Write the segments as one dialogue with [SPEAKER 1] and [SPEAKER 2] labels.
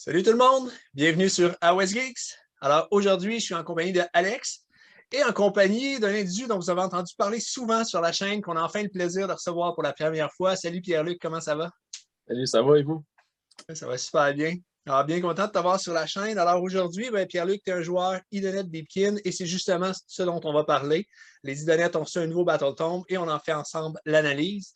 [SPEAKER 1] Salut tout le monde, bienvenue sur AOS Geeks. Alors aujourd'hui, je suis en compagnie de Alex et en compagnie d'un individu dont vous avez entendu parler souvent sur la chaîne, qu'on a enfin le plaisir de recevoir pour la première fois. Salut Pierre-Luc, comment ça va?
[SPEAKER 2] Salut, ça va et vous?
[SPEAKER 1] Ça va super bien. Alors, bien content de t'avoir sur la chaîne. Alors aujourd'hui, Pierre-Luc, tu es un joueur Idonet Beepkin et c'est justement ce dont on va parler. Les Idonets ont reçu un nouveau Battle Tome et on en fait ensemble l'analyse.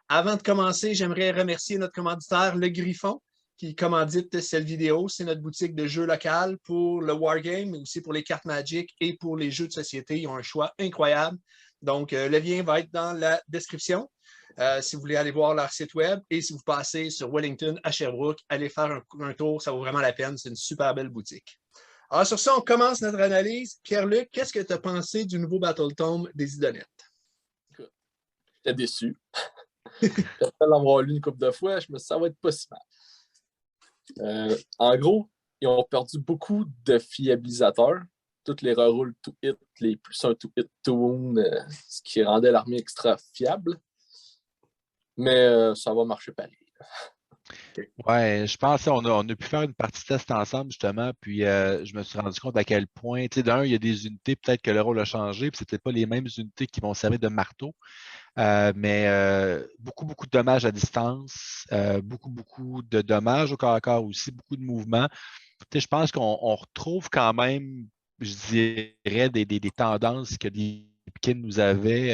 [SPEAKER 1] Avant de commencer, j'aimerais remercier notre commanditaire, Le Griffon, qui commandite cette vidéo. C'est notre boutique de jeux locales pour le Wargame, mais aussi pour les cartes Magic et pour les jeux de société. Ils ont un choix incroyable. Donc, le lien va être dans la description. Si vous voulez aller voir leur site web et si vous passez sur Wellington à Sherbrooke, allez faire un tour, ça vaut vraiment la peine. C'est une super belle boutique. Alors, sur ça, on commence notre analyse. Pierre-Luc, qu'est-ce que tu as pensé du nouveau Battle Tome des Idonettes?
[SPEAKER 2] J'étais déçu. Après l'avoir lu une couple de fois, je me suis dit ça va être pas si mal. En gros, ils ont perdu beaucoup de fiabilisateurs. Toutes les reroulles to hit, les plus un to hit to wound, ce qui rendait l'armée extra fiable. Mais ça va marcher pareil.
[SPEAKER 3] Ouais, je pense qu'on a pu faire une partie test ensemble, justement, puis je me suis rendu compte à quel point, tu sais, d'un, il y a des unités, peut-être que le rôle a changé, puis c'était pas les mêmes unités qui vont servir de marteau, mais beaucoup, beaucoup de dommages à distance, beaucoup de dommages au corps à corps aussi, beaucoup de mouvements. Tu sais, je pense qu'on retrouve quand même, je dirais, des tendances que Deepkin nous avait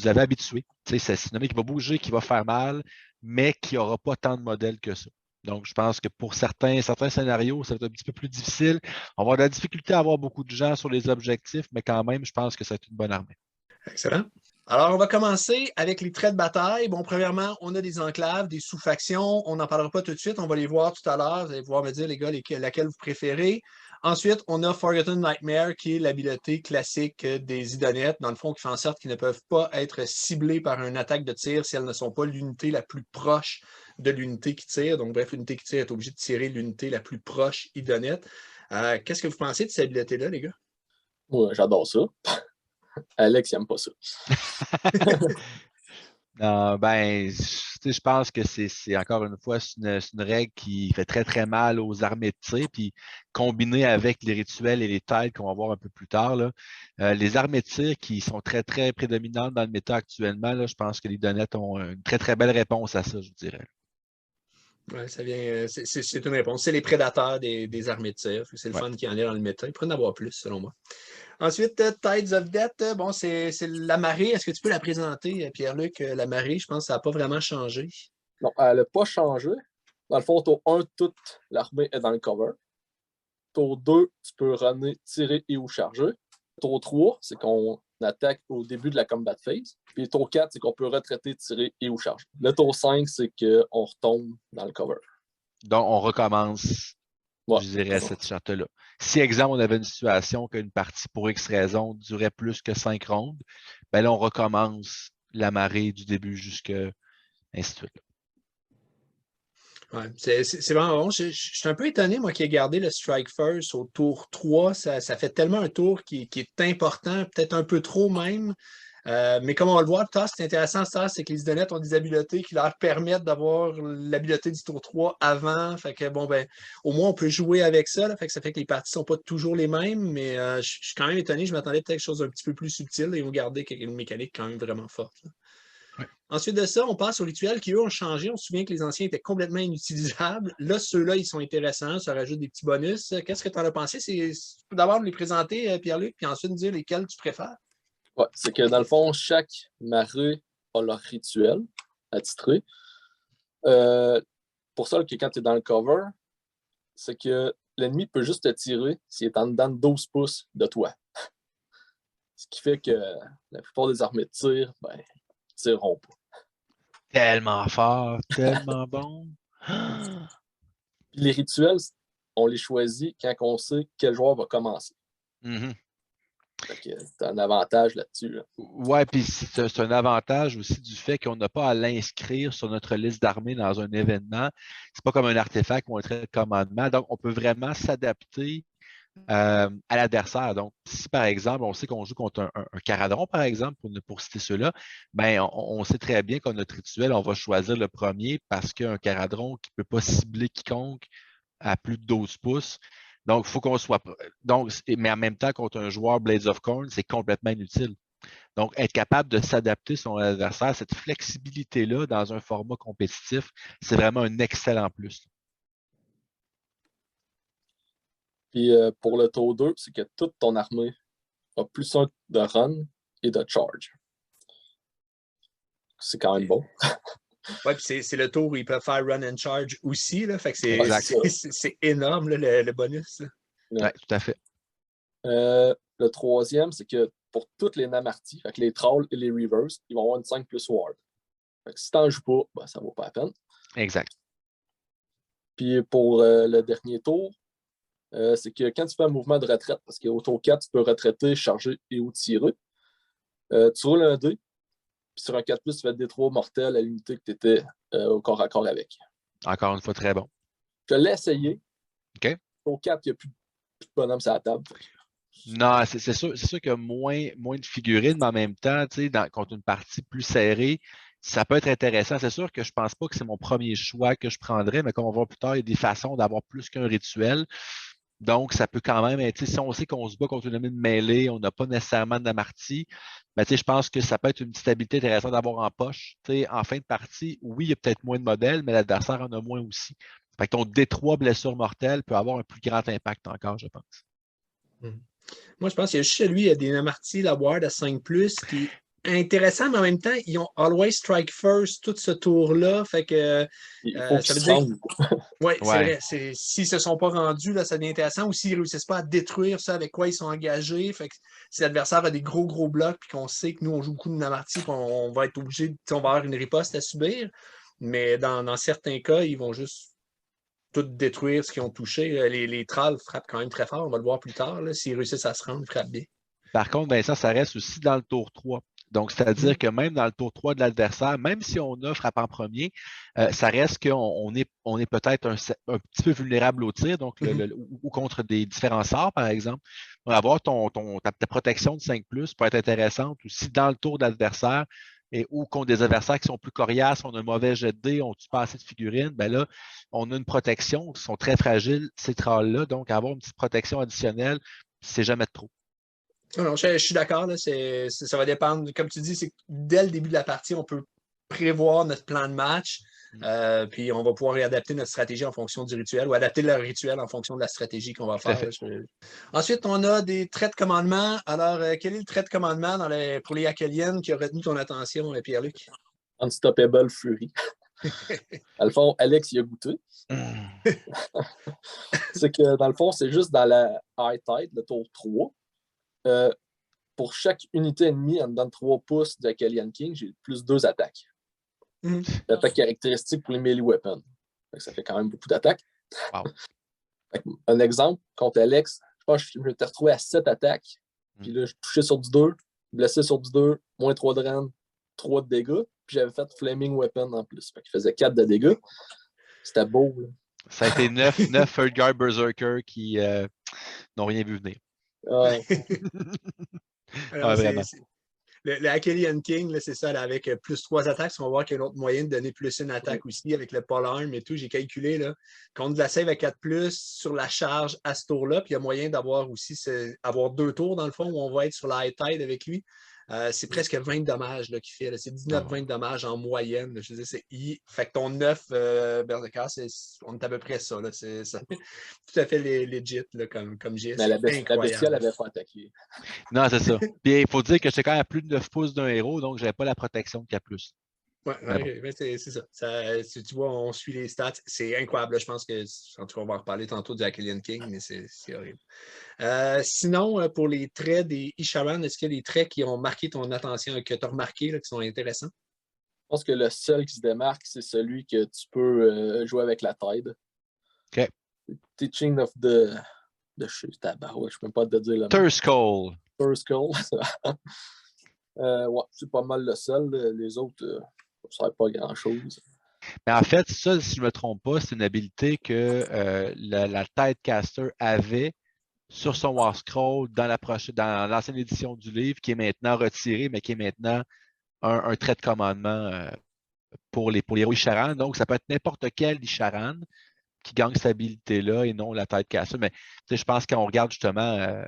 [SPEAKER 3] habitués. Tu sais, c'est une armée qui va bouger, qui va faire mal, mais qui n'aura pas tant de modèles que ça. Donc, je pense que pour certains scénarios, ça va être un petit peu plus difficile. On va avoir de la difficulté à avoir beaucoup de gens sur les objectifs, mais quand même, je pense que ça va être une bonne armée.
[SPEAKER 1] Excellent. Alors, on va commencer avec les traits de bataille. Bon, premièrement, on a des enclaves, des sous-factions. On n'en parlera pas tout de suite. On va les voir tout à l'heure. Vous allez pouvoir me dire, les gars, laquelle vous préférez. Ensuite, on a Forgotten Nightmare, qui est l'habileté classique des Idonettes, dans le fond, qui fait en sorte qu'ils ne peuvent pas être ciblés par une attaque de tir si elles ne sont pas l'unité la plus proche de l'unité qui tire. Donc, bref, l'unité qui tire est obligée de tirer l'unité la plus proche Idonette. Qu'est-ce que vous pensez de cette habileté-là, les gars?
[SPEAKER 2] Moi, j'adore ça. Alex, il n'aime pas ça.
[SPEAKER 3] Non, je pense que c'est encore une fois, c'est une règle qui fait très, très mal aux armées de tir, puis combinée avec les rituels et les têtes qu'on va voir un peu plus tard, là, les armées de tir qui sont très, très prédominantes dans le méta actuellement, là, je pense que les Donettes ont une très, très belle réponse à ça, je dirais.
[SPEAKER 1] Ouais, ça vient, c'est une réponse. C'est les prédateurs des armées de tir. C'est le fun qui en est dans le méta. Il pourrait en avoir plus, selon moi. Ensuite, Tides of Death, bon, c'est la marée. Est-ce que tu peux la présenter, Pierre-Luc? La marée, je pense que ça n'a pas vraiment changé.
[SPEAKER 2] Non, elle n'a pas changé. Dans le fond, tour 1, toute l'armée est dans le cover. Tour 2, tu peux runner, tirer et ou charger. Tour 3, c'est qu'on attaque au début de la combat phase. Puis tour 4, c'est qu'on peut retraiter, tirer et ou charger. Le tour 5, c'est qu'on retombe dans le cover.
[SPEAKER 3] Donc, on recommence,
[SPEAKER 2] Ouais.
[SPEAKER 3] je dirais, cette charte-là. Si, exemple, on avait une situation qu'une partie, pour X raison, durait plus que 5 rondes, ben là, on recommence la marée du début jusqu'à ainsi de suite.
[SPEAKER 1] Ouais, c'est vraiment bon. Je suis un peu étonné, moi, qui ai gardé le Strike First au tour 3. Ça fait tellement un tour qui est important, peut-être un peu trop même. Mais comme on va le voir plus tard, c'est intéressant, c'est que les Idonettes ont des habiletés qui leur permettent d'avoir l'habileté du tour 3 avant. Fait que bon, ben, au moins, on peut jouer avec ça. Là, fait que ça fait que les parties ne sont pas toujours les mêmes, mais je suis quand même étonné. Je m'attendais peut-être à quelque chose d'un petit peu plus subtil et ils ont gardé une mécanique quand même vraiment forte.
[SPEAKER 3] Ouais.
[SPEAKER 1] Ensuite de ça, on passe aux rituels qui, eux, ont changé. On se souvient que les anciens étaient complètement inutilisables. Là, ceux-là, ils sont intéressants. Ça rajoute des petits bonus. Qu'est-ce que tu en as pensé? C'est d'abord les présenter, Pierre-Luc, puis ensuite nous dire lesquels tu préfères.
[SPEAKER 2] Ouais, c'est que dans le fond, chaque marée a leur rituel attitré. Pour ça, que quand tu es dans le cover, c'est que l'ennemi peut juste te tirer s'il est en dedans de 12 pouces de toi. Ce qui fait que la plupart des armées de tir, ben, ne tireront pas.
[SPEAKER 3] Tellement fort, tellement bon.
[SPEAKER 2] Puis les rituels, on les choisit quand on sait quel joueur va commencer.
[SPEAKER 3] Mm-hmm.
[SPEAKER 2] C'est un avantage là-dessus. Là.
[SPEAKER 3] Ouais, puis c'est un avantage aussi du fait qu'on n'a pas à l'inscrire sur notre liste d'armées dans un événement. C'est pas comme un artefact ou un trait de commandement. Donc, on peut vraiment s'adapter à l'adversaire. Donc, si par exemple, on sait qu'on joue contre un caradron, par exemple, pour citer ceux-là, ben, on sait très bien qu'en notre rituel, on va choisir le premier parce qu'un caradron qui ne peut pas cibler quiconque à plus de 12 pouces. Donc, il faut qu'on soit. Donc, mais en même temps, contre un joueur Blades of Corn, c'est complètement inutile. Donc, être capable de s'adapter sur son adversaire, cette flexibilité-là dans un format compétitif, c'est vraiment un excellent plus.
[SPEAKER 2] Puis pour le tour 2, c'est que toute ton armée a plus un de run et de charge. C'est quand même bon.
[SPEAKER 1] Oui, puis c'est le tour où ils peuvent faire run and charge aussi. Là, fait que c'est énorme, là, le bonus.
[SPEAKER 3] Oui, tout à fait.
[SPEAKER 2] Le troisième, c'est que pour toutes les Namarti, fait que les Trolls et les Reverse, ils vont avoir une 5 plus Ward. Fait que si t'en joues pas, ben, ça vaut pas la peine.
[SPEAKER 3] Exact.
[SPEAKER 2] Puis pour le dernier tour, c'est que quand tu fais un mouvement de retraite, parce qu'au tour 4, tu peux retraiter, charger et ou tirer, tu roules un dé, puis sur un 4+, tu fais D3 mortel à l'unité que tu étais au corps à corps avec.
[SPEAKER 3] Encore une fois, très bon.
[SPEAKER 2] Je l'ai essayé.
[SPEAKER 3] OK.
[SPEAKER 2] Au 4, il n'y a plus de bonhomme sur la table.
[SPEAKER 3] Non, c'est sûr que moins de figurines, mais en même temps, contre une partie plus serrée, ça peut être intéressant. C'est sûr que je ne pense pas que c'est mon premier choix que je prendrais, mais comme on va voir plus tard, il y a des façons d'avoir plus qu'un rituel. Donc, ça peut quand même être, si on sait qu'on se bat contre une ennemie de mêlée, on n'a pas nécessairement de Namarti, ben, je pense que ça peut être une petite habilité intéressante d'avoir en poche. En fin de partie, oui, il y a peut-être moins de modèles, mais l'adversaire en a moins aussi. Fait que ton D3 blessure mortelle peut avoir un plus grand impact encore, je pense.
[SPEAKER 1] Moi, je pense qu'il y a juste chez lui, il y a des Namarti, la Ward à 5+, qui est intéressant, mais en même temps, ils ont Always Strike First, tout ce tour-là. Fait que ça veut dire. Oui, c'est vrai. S'ils ne se sont pas rendus, là, ça devient intéressant. Ou s'ils ne réussissent pas à détruire ça avec quoi ils sont engagés. Fait que si l'adversaire a des gros blocs, puis qu'on sait que nous, on joue beaucoup de Namarti, puis on va être obligé, on va avoir une riposte à subir. Mais dans certains cas, ils vont juste tout détruire ce qu'ils ont touché. Les trolls frappent quand même très fort. On va le voir plus tard. S'ils réussissent à se rendre, ils frappent bien.
[SPEAKER 3] Par contre, Vincent, ça reste aussi dans le tour 3. Donc, c'est-à-dire que même dans le tour 3 de l'adversaire, même si on a frappe en premier, ça reste qu'on est peut-être un petit peu vulnérable au tir, donc ou contre des différents sorts, par exemple. Donc, avoir ta protection de 5+, peut être intéressante aussi dans le tour de l'adversaire. Ou contre des adversaires qui sont plus coriaces, on a un mauvais jet de dés, on tue pas assez de figurines, ben là, on a une protection, qui sont très fragiles, ces trolls-là. Donc, avoir une petite protection additionnelle, c'est jamais trop.
[SPEAKER 1] Non, je suis d'accord. Ça va dépendre. Comme tu dis, c'est que dès le début de la partie, on peut prévoir notre plan de match. Puis on va pouvoir réadapter notre stratégie en fonction du rituel ou adapter le rituel en fonction de la stratégie qu'on va faire. Ensuite, on a des traits de commandement. Alors, quel est le trait de commandement pour les Akeliennes qui a retenu ton attention, Pierre-Luc?
[SPEAKER 2] Unstoppable Fury. Dans le fond, Alex y a goûté. C'est que dans le fond, c'est juste dans la High Tide, le tour 3. Pour chaque unité ennemie en dedans de 3 pouces de Akelian King, j'ai plus 2 attaques. L'attaque caractéristique pour les melee weapons. Ça fait quand même beaucoup d'attaques.
[SPEAKER 3] Wow.
[SPEAKER 2] Un exemple, contre Alex, je pense que je m'étais retrouvé à 7 attaques. Puis là, je touchais sur du 2, blessé sur du 2, moins 3 de rend, 3 de dégâts. Puis j'avais fait Flaming Weapon en plus. Fait qu'il faisait 4 de dégâts. C'était beau. Là.
[SPEAKER 3] Ça a été 9 Third Guard Berserker qui n'ont rien vu venir.
[SPEAKER 1] Alors, vraiment. Le Akelian King, c'est ça, là, avec plus 3 attaques. On va voir qu'il y a un autre moyen de donner plus une attaque aussi avec le pole arm et tout. J'ai calculé là, contre de la save à 4+, sur la charge à ce tour-là. Puis il y a moyen d'avoir aussi avoir 2 tours dans le fond où on va être sur la high tide avec lui. C'est presque 20 dommages qu'il fait. C'est 19-20 dommages en moyenne. Là. Je veux dire, fait que ton 9 Berserker, on est à peu près ça. Là. C'est tout à fait legit là, comme geste.
[SPEAKER 2] Mais la bestiole avait pas attaqué.
[SPEAKER 3] Non, c'est ça. Puis il faut dire que j'étais quand même à plus de 9 pouces d'un héros, donc je n'avais pas la protection de K+.
[SPEAKER 1] Oui, c'est ça. Tu vois, on suit les stats. C'est incroyable. Là. Je pense que, en tout cas, on va en reparler tantôt du Akelian King, mais c'est horrible. Sinon, pour les traits des Isharan, est-ce qu'il y a des traits qui ont marqué ton attention, que tu as remarqué, là, qui sont intéressants?
[SPEAKER 2] Je pense que le seul qui se démarque, c'est celui que tu peux jouer avec la Tide.
[SPEAKER 3] OK.
[SPEAKER 2] Teaching of the... Je ne peux même pas te dire le nom.
[SPEAKER 3] Thurskoll.
[SPEAKER 2] Thurskoll. Ouais, c'est pas mal le seul. Les autres, ça ne sert pas à grand-chose.
[SPEAKER 3] Mais en fait, ça, si je ne me trompe pas, c'est une habilité que la Tidecaster avait sur son War Scroll dans l'ancienne édition du livre, qui est maintenant retirée, mais qui est maintenant un trait de commandement pour les héros Isharan. Donc, ça peut être n'importe quel Isharan, qui gagne cette habilité-là et non la tête cassée. Mais je pense qu'on regarde justement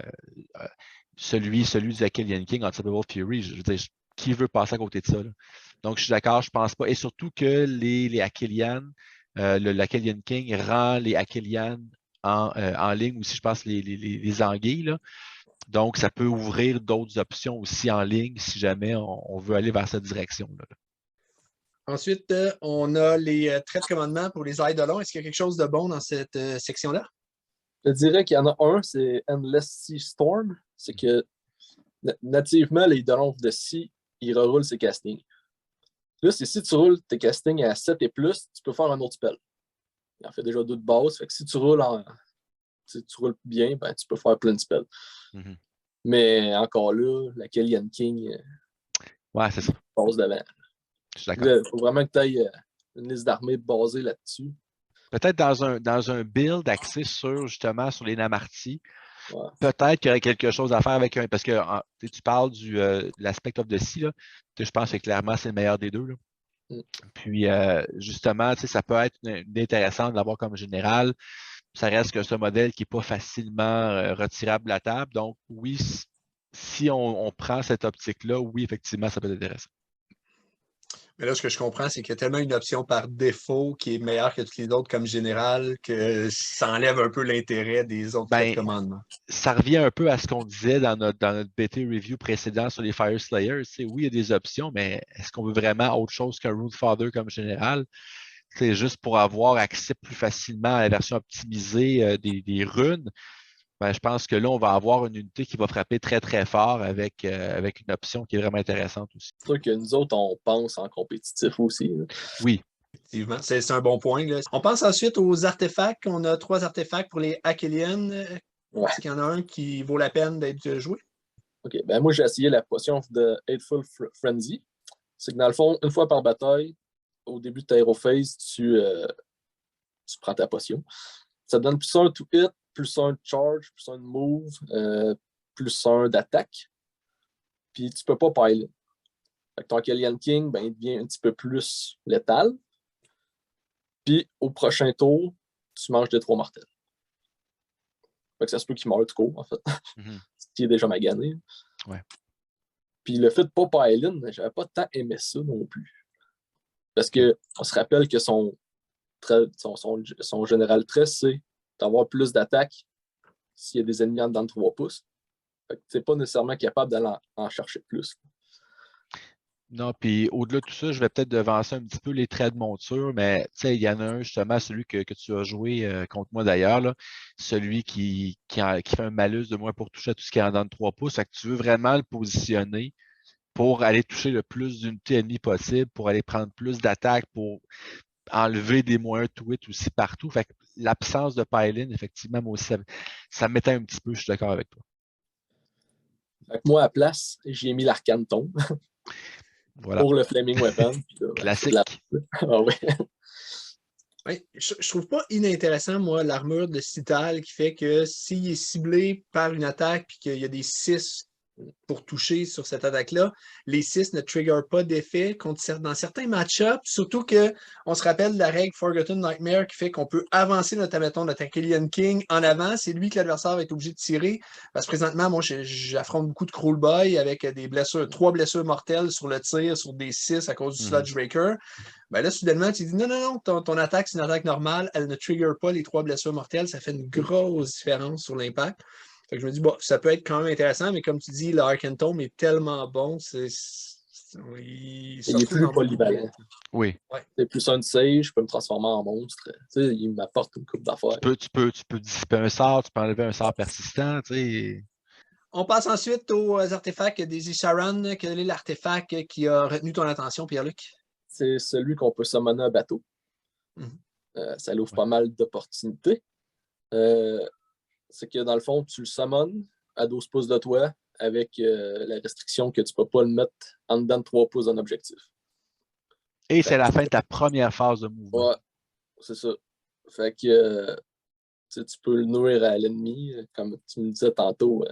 [SPEAKER 3] celui du Achillian King, Unstoppable Fury, je veux dire, qui veut passer à côté de ça? Là? Donc, je suis d'accord, je pense pas. Et surtout que les Achillian, l'Achillian King rend les Achillian en ligne aussi, je pense, les anguilles. Là. Donc, ça peut ouvrir d'autres options aussi en ligne si jamais on veut aller vers cette direction-là.
[SPEAKER 1] Ensuite, on a les traits de commandement pour les eidolons. Est-ce qu'il y a quelque chose de bon dans cette section-là?
[SPEAKER 2] Je dirais qu'il y en a un, c'est Endless Sea Storm. C'est que nativement, les eidolons de Sea, ils reroulent ses castings. Là, c'est si tu roules tes castings à 7 et plus, tu peux faire un autre spell. Il en fait déjà 2 de base. Fait que si tu roules bien, ben, tu peux faire plein de spells.
[SPEAKER 3] Mm-hmm.
[SPEAKER 2] Mais encore là, la Kellyanne King
[SPEAKER 3] c'est ça.
[SPEAKER 2] passe devant.
[SPEAKER 3] Je suis d'accord.
[SPEAKER 2] Il faut vraiment que tu ailles une liste d'armées basée là-dessus.
[SPEAKER 3] Peut-être dans un build axé justement sur les Namartis,
[SPEAKER 2] Ouais.
[SPEAKER 3] peut-être qu'il y aurait quelque chose à faire avec un. Parce que tu parles de l'Aspect of the Sea, là, je pense que clairement c'est le meilleur des deux. Là. Puis justement, ça peut être intéressant de l'avoir comme général. Ça reste que ce modèle qui n'est pas facilement retirable de la table. Donc, oui, si on prend cette optique-là, oui, effectivement, ça peut être intéressant.
[SPEAKER 1] Mais là, ce que je comprends, c'est qu'il y a tellement une option par défaut qui est meilleure que toutes les autres comme général que ça enlève un peu l'intérêt des autres traits de commandement.
[SPEAKER 3] Ça revient un peu à ce qu'on disait dans notre BT review précédent sur les Fire Slayers. Oui, il y a des options, mais est-ce qu'on veut vraiment autre chose qu'un Root Father comme général? C'est juste pour avoir accès plus facilement à la version optimisée des runes. Ben, je pense que là, on va avoir une unité qui va frapper très, très fort avec une option qui est vraiment intéressante aussi.
[SPEAKER 2] C'est sûr que nous autres, on pense en compétitif aussi. Là.
[SPEAKER 3] Oui.
[SPEAKER 1] Effectivement, c'est un bon point. Là. On passe ensuite aux artefacts. On a 3 artefacts pour les Achillian.
[SPEAKER 2] Ouais.
[SPEAKER 1] Est-ce qu'il y en a un qui vaut la peine d'être joué?
[SPEAKER 2] OK. Ben moi, j'ai essayé la potion de Hateful Frenzy. C'est que dans le fond, une fois par bataille, au début de ta hero phase, tu prends ta potion. Ça te donne plus 1 to hit, plus 1 de charge, plus 1 de move, plus 1 d'attaque. Puis tu peux pas pile. Fait que ton Kellyanne King, ben, il devient un petit peu plus létal. Puis au prochain tour, tu manges des 3 mortels. Fait que ça se peut qu'il meure tout court, en fait. Ce qui est déjà magané.
[SPEAKER 3] Ouais.
[SPEAKER 2] Puis le fait de pas pile-in, j'avais pas tant aimé ça non plus. Parce que on se rappelle que son général trait, c'est d'avoir plus d'attaque s'il y a des ennemis en dedans de 3 pouces. Fait que tu n'es pas nécessairement capable d'aller en chercher plus.
[SPEAKER 3] Non, puis au-delà de tout ça, je vais peut-être devancer un petit peu les traits de monture, mais il y en a un justement, celui que tu as joué contre moi d'ailleurs, là, celui qui fait un malus de moins pour toucher à tout ce qui est en dedans de 3 pouces. Fait que tu veux vraiment le positionner pour aller toucher le plus d'unités ennemies possible, pour aller prendre plus d'attaques, pour enlever des moins 1 to hit aussi partout. Fait que l'absence de pile-in, effectivement, moi aussi, ça m'éteint un petit peu, je suis d'accord avec toi.
[SPEAKER 2] Fait que moi, à la place, j'ai mis l'Arcane Tombe.
[SPEAKER 3] Voilà.
[SPEAKER 2] Pour le Flaming Weapon. Là,
[SPEAKER 3] classique.
[SPEAKER 2] Ah ouais.
[SPEAKER 1] Oui, je trouve pas inintéressant, moi, l'armure de Cital qui fait que s'il est ciblé par une attaque et qu'il y a des 6 pour toucher sur cette attaque-là, les 6 ne triggerent pas d'effet dans certains match-ups, surtout qu'on se rappelle de la règle Forgotten Nightmare qui fait qu'on peut avancer notre Achillian King en avant. C'est lui que l'adversaire va être obligé de tirer. Parce que présentement, moi, j'affronte beaucoup de Cruel Boy avec des blessures, 3 blessures mortelles sur le tir, sur des 6 à cause du Sludge Breaker. Ben là, soudainement, tu dis non, ton attaque, c'est une attaque normale, elle ne trigger pas les 3 blessures mortelles. Ça fait une grosse différence sur l'impact. Fait que je me dis, bon, ça peut être quand même intéressant, mais comme tu dis, le Arcane Tome est tellement bon, il
[SPEAKER 2] est plus polyvalent.
[SPEAKER 3] Oui.
[SPEAKER 1] Ouais.
[SPEAKER 2] C'est plus un sage, je peux me transformer en monstre. Tu sais, il m'apporte une coupe d'affaires.
[SPEAKER 3] Tu peux dissiper un sort, tu peux enlever un sort persistant. Tu sais.
[SPEAKER 1] On passe ensuite aux artefacts des Isharan. Quel est l'artefact qui a retenu ton attention, Pierre-Luc?
[SPEAKER 2] C'est celui qu'on peut summoner un bateau. Ça l'ouvre pas mal d'opportunités. C'est que dans le fond, tu le summons à 12 pouces de toi avec la restriction que tu ne peux pas le mettre en dedans de 3 pouces d'un objectif.
[SPEAKER 3] Et c'est la fin de ta première phase de mouvement.
[SPEAKER 2] Ouais, c'est ça. Fait que tu peux le nuire à l'ennemi, comme tu me disais tantôt,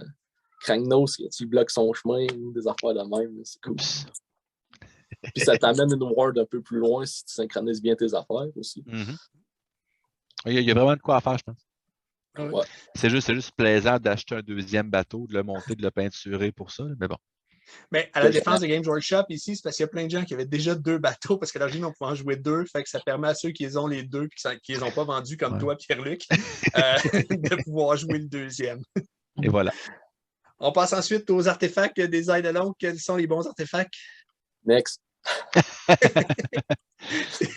[SPEAKER 2] Kragnos, tu bloques son chemin, des affaires de même, c'est cool. Puis ça t'amène une ward un peu plus loin si tu synchronises bien tes affaires aussi.
[SPEAKER 3] Il y a vraiment de quoi à faire, je pense.
[SPEAKER 2] Ouais.
[SPEAKER 3] C'est juste plaisant d'acheter un deuxième bateau, de le monter, de le peinturer pour ça, mais bon.
[SPEAKER 1] Mais à la défense de Games Workshop, ici, c'est parce qu'il y a plein de gens qui avaient déjà 2 bateaux, parce qu'à l'origine, on pouvait en jouer 2, fait que ça permet à ceux qui les ont les 2 et qui les ont pas vendus, comme toi, Pierre-Luc, de pouvoir jouer le deuxième.
[SPEAKER 3] Et voilà.
[SPEAKER 1] On passe ensuite aux artefacts des Eidolons. Quels sont les bons artefacts?
[SPEAKER 2] Next.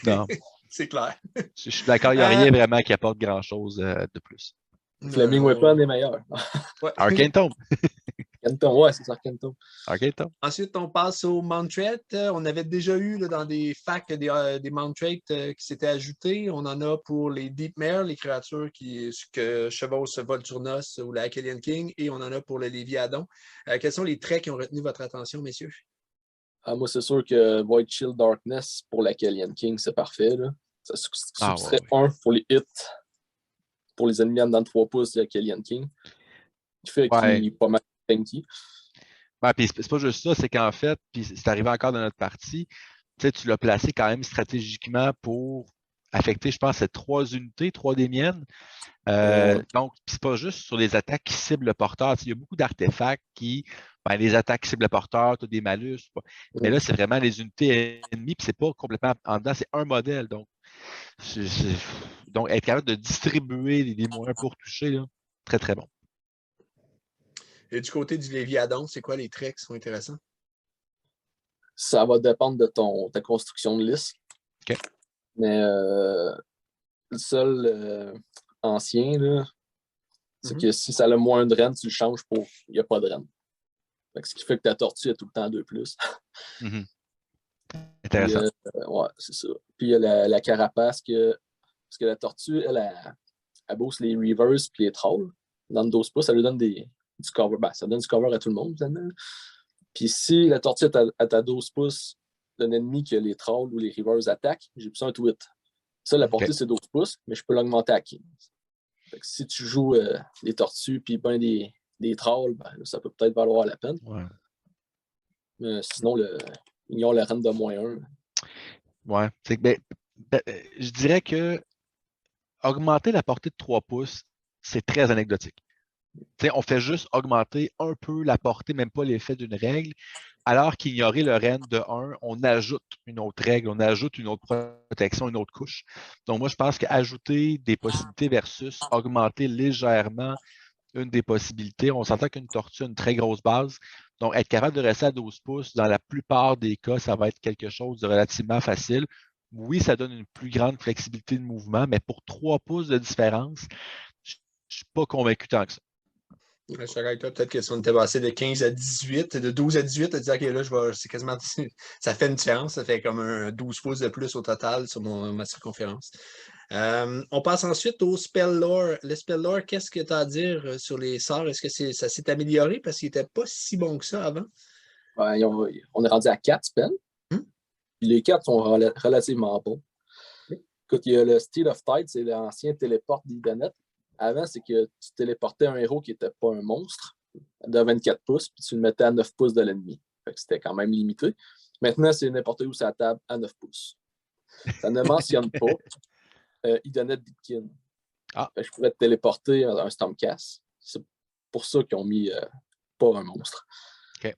[SPEAKER 3] Non.
[SPEAKER 1] C'est clair.
[SPEAKER 3] Je suis d'accord, il n'y a rien vraiment qui apporte grand-chose de plus.
[SPEAKER 2] Flaming Weapon est meilleur.
[SPEAKER 1] Ouais.
[SPEAKER 3] Arcane Tome.
[SPEAKER 2] Arcane Tome, ouais, c'est Arcane Tome.
[SPEAKER 3] Arcane Tome.
[SPEAKER 1] Ensuite, on passe au Mount Threat. On avait déjà eu là, dans des facs des Mount Threat qui s'étaient ajoutés. On en a pour les Deep Mare, les créatures que chevauchent Volturnos ou la Akhelian King, et on en a pour le Léviadon. Quels sont les traits qui ont retenu votre attention, messieurs?
[SPEAKER 2] Moi, c'est sûr que Void Chill Darkness pour la Kellyan King, c'est parfait. Là. Ça serait un pour les hits, pour les ennemis en dedans de 3 pouces de la Kellyan King, qui fait qu'il est pas mal tanky.
[SPEAKER 3] Ouais, puis c'est pas juste ça, c'est qu'en fait, puis c'est arrivé encore dans notre partie, tu l'as placé quand même stratégiquement pour affecter, je pense, ces 3 unités, 3 des miennes. Donc, c'est pas juste sur les attaques qui ciblent le porteur. Il y a beaucoup d'artefacts qui, les attaques qui ciblent le porteur, tu as des malus. Mais là, c'est vraiment les unités ennemies, puis c'est pas complètement en dedans, c'est un modèle. Donc, donc être capable de distribuer les moyens pour toucher, là, très, très bon.
[SPEAKER 1] Et du côté du Léviadon, c'est quoi les traits qui sont intéressants?
[SPEAKER 2] Ça va dépendre de ta construction de liste.
[SPEAKER 3] OK.
[SPEAKER 2] Mais le seul ancien, là, c'est que si ça a le moins de reine, tu le changes pour il n'y a pas de reine. Ce qui fait que ta tortue a tout le temps 2+.
[SPEAKER 3] Intéressant.
[SPEAKER 2] Puis, ouais, c'est ça. Puis il y a la carapace parce que la tortue, elle booste les reverse et les trolls. Dans le 12 pouces, ça lui donne du cover. Ça donne du cover à tout le monde, finalement. Puis si la tortue est à ta 12 pouces d'un ennemi que les trolls ou les reverse attaquent, j'ai plus un tweet. Ça, la portée, c'est 12 pouces, mais je peux l'augmenter à 15. Fait que si tu joues des tortues puis des trolls, ça peut peut-être valoir la peine.
[SPEAKER 3] Ouais.
[SPEAKER 2] Mais sinon, ignore la reine de -1.
[SPEAKER 3] Ouais. Je dirais que augmenter la portée de 3 pouces, c'est très anecdotique. On fait juste augmenter un peu la portée, même pas l'effet d'une règle, alors qu'ignorer le renne de 1, on ajoute une autre règle, on ajoute une autre protection, une autre couche. Donc moi, je pense qu'ajouter des possibilités versus augmenter légèrement une des possibilités, on s'entend qu'une tortue a une très grosse base. Donc, être capable de rester à 12 pouces, dans la plupart des cas, ça va être quelque chose de relativement facile. Oui, ça donne une plus grande flexibilité de mouvement, mais pour 3 pouces de différence, je ne suis pas convaincu tant que ça.
[SPEAKER 1] Je suis avec toi, peut-être que si on était passé de 15 à 18, de 12 à 18, à dire que là, c'est quasiment ça fait une différence, ça fait comme un 12 pouces de plus au total sur ma circonférence. On passe ensuite au spell lore. Le spell lore, qu'est-ce que tu as à dire sur les sorts? Est-ce que ça s'est amélioré parce qu'il n'était pas si bon que ça avant?
[SPEAKER 2] Ouais, on est rendu à 4 spells. Puis les 4 sont relativement bons. Écoute, il y a le Steel of Tide, c'est l'ancien téléport d'Idanet. Avant, c'est que tu téléportais un héros qui n'était pas un monstre de 24 pouces, puis tu le mettais à 9 pouces de l'ennemi. C'était quand même limité. Maintenant, c'est n'importe où sur la table à 9 pouces. Ça ne mentionne pas Idanet Deepkin. Je pourrais te téléporter un Stormcast. C'est pour ça qu'ils ont mis pas un monstre.
[SPEAKER 3] Okay.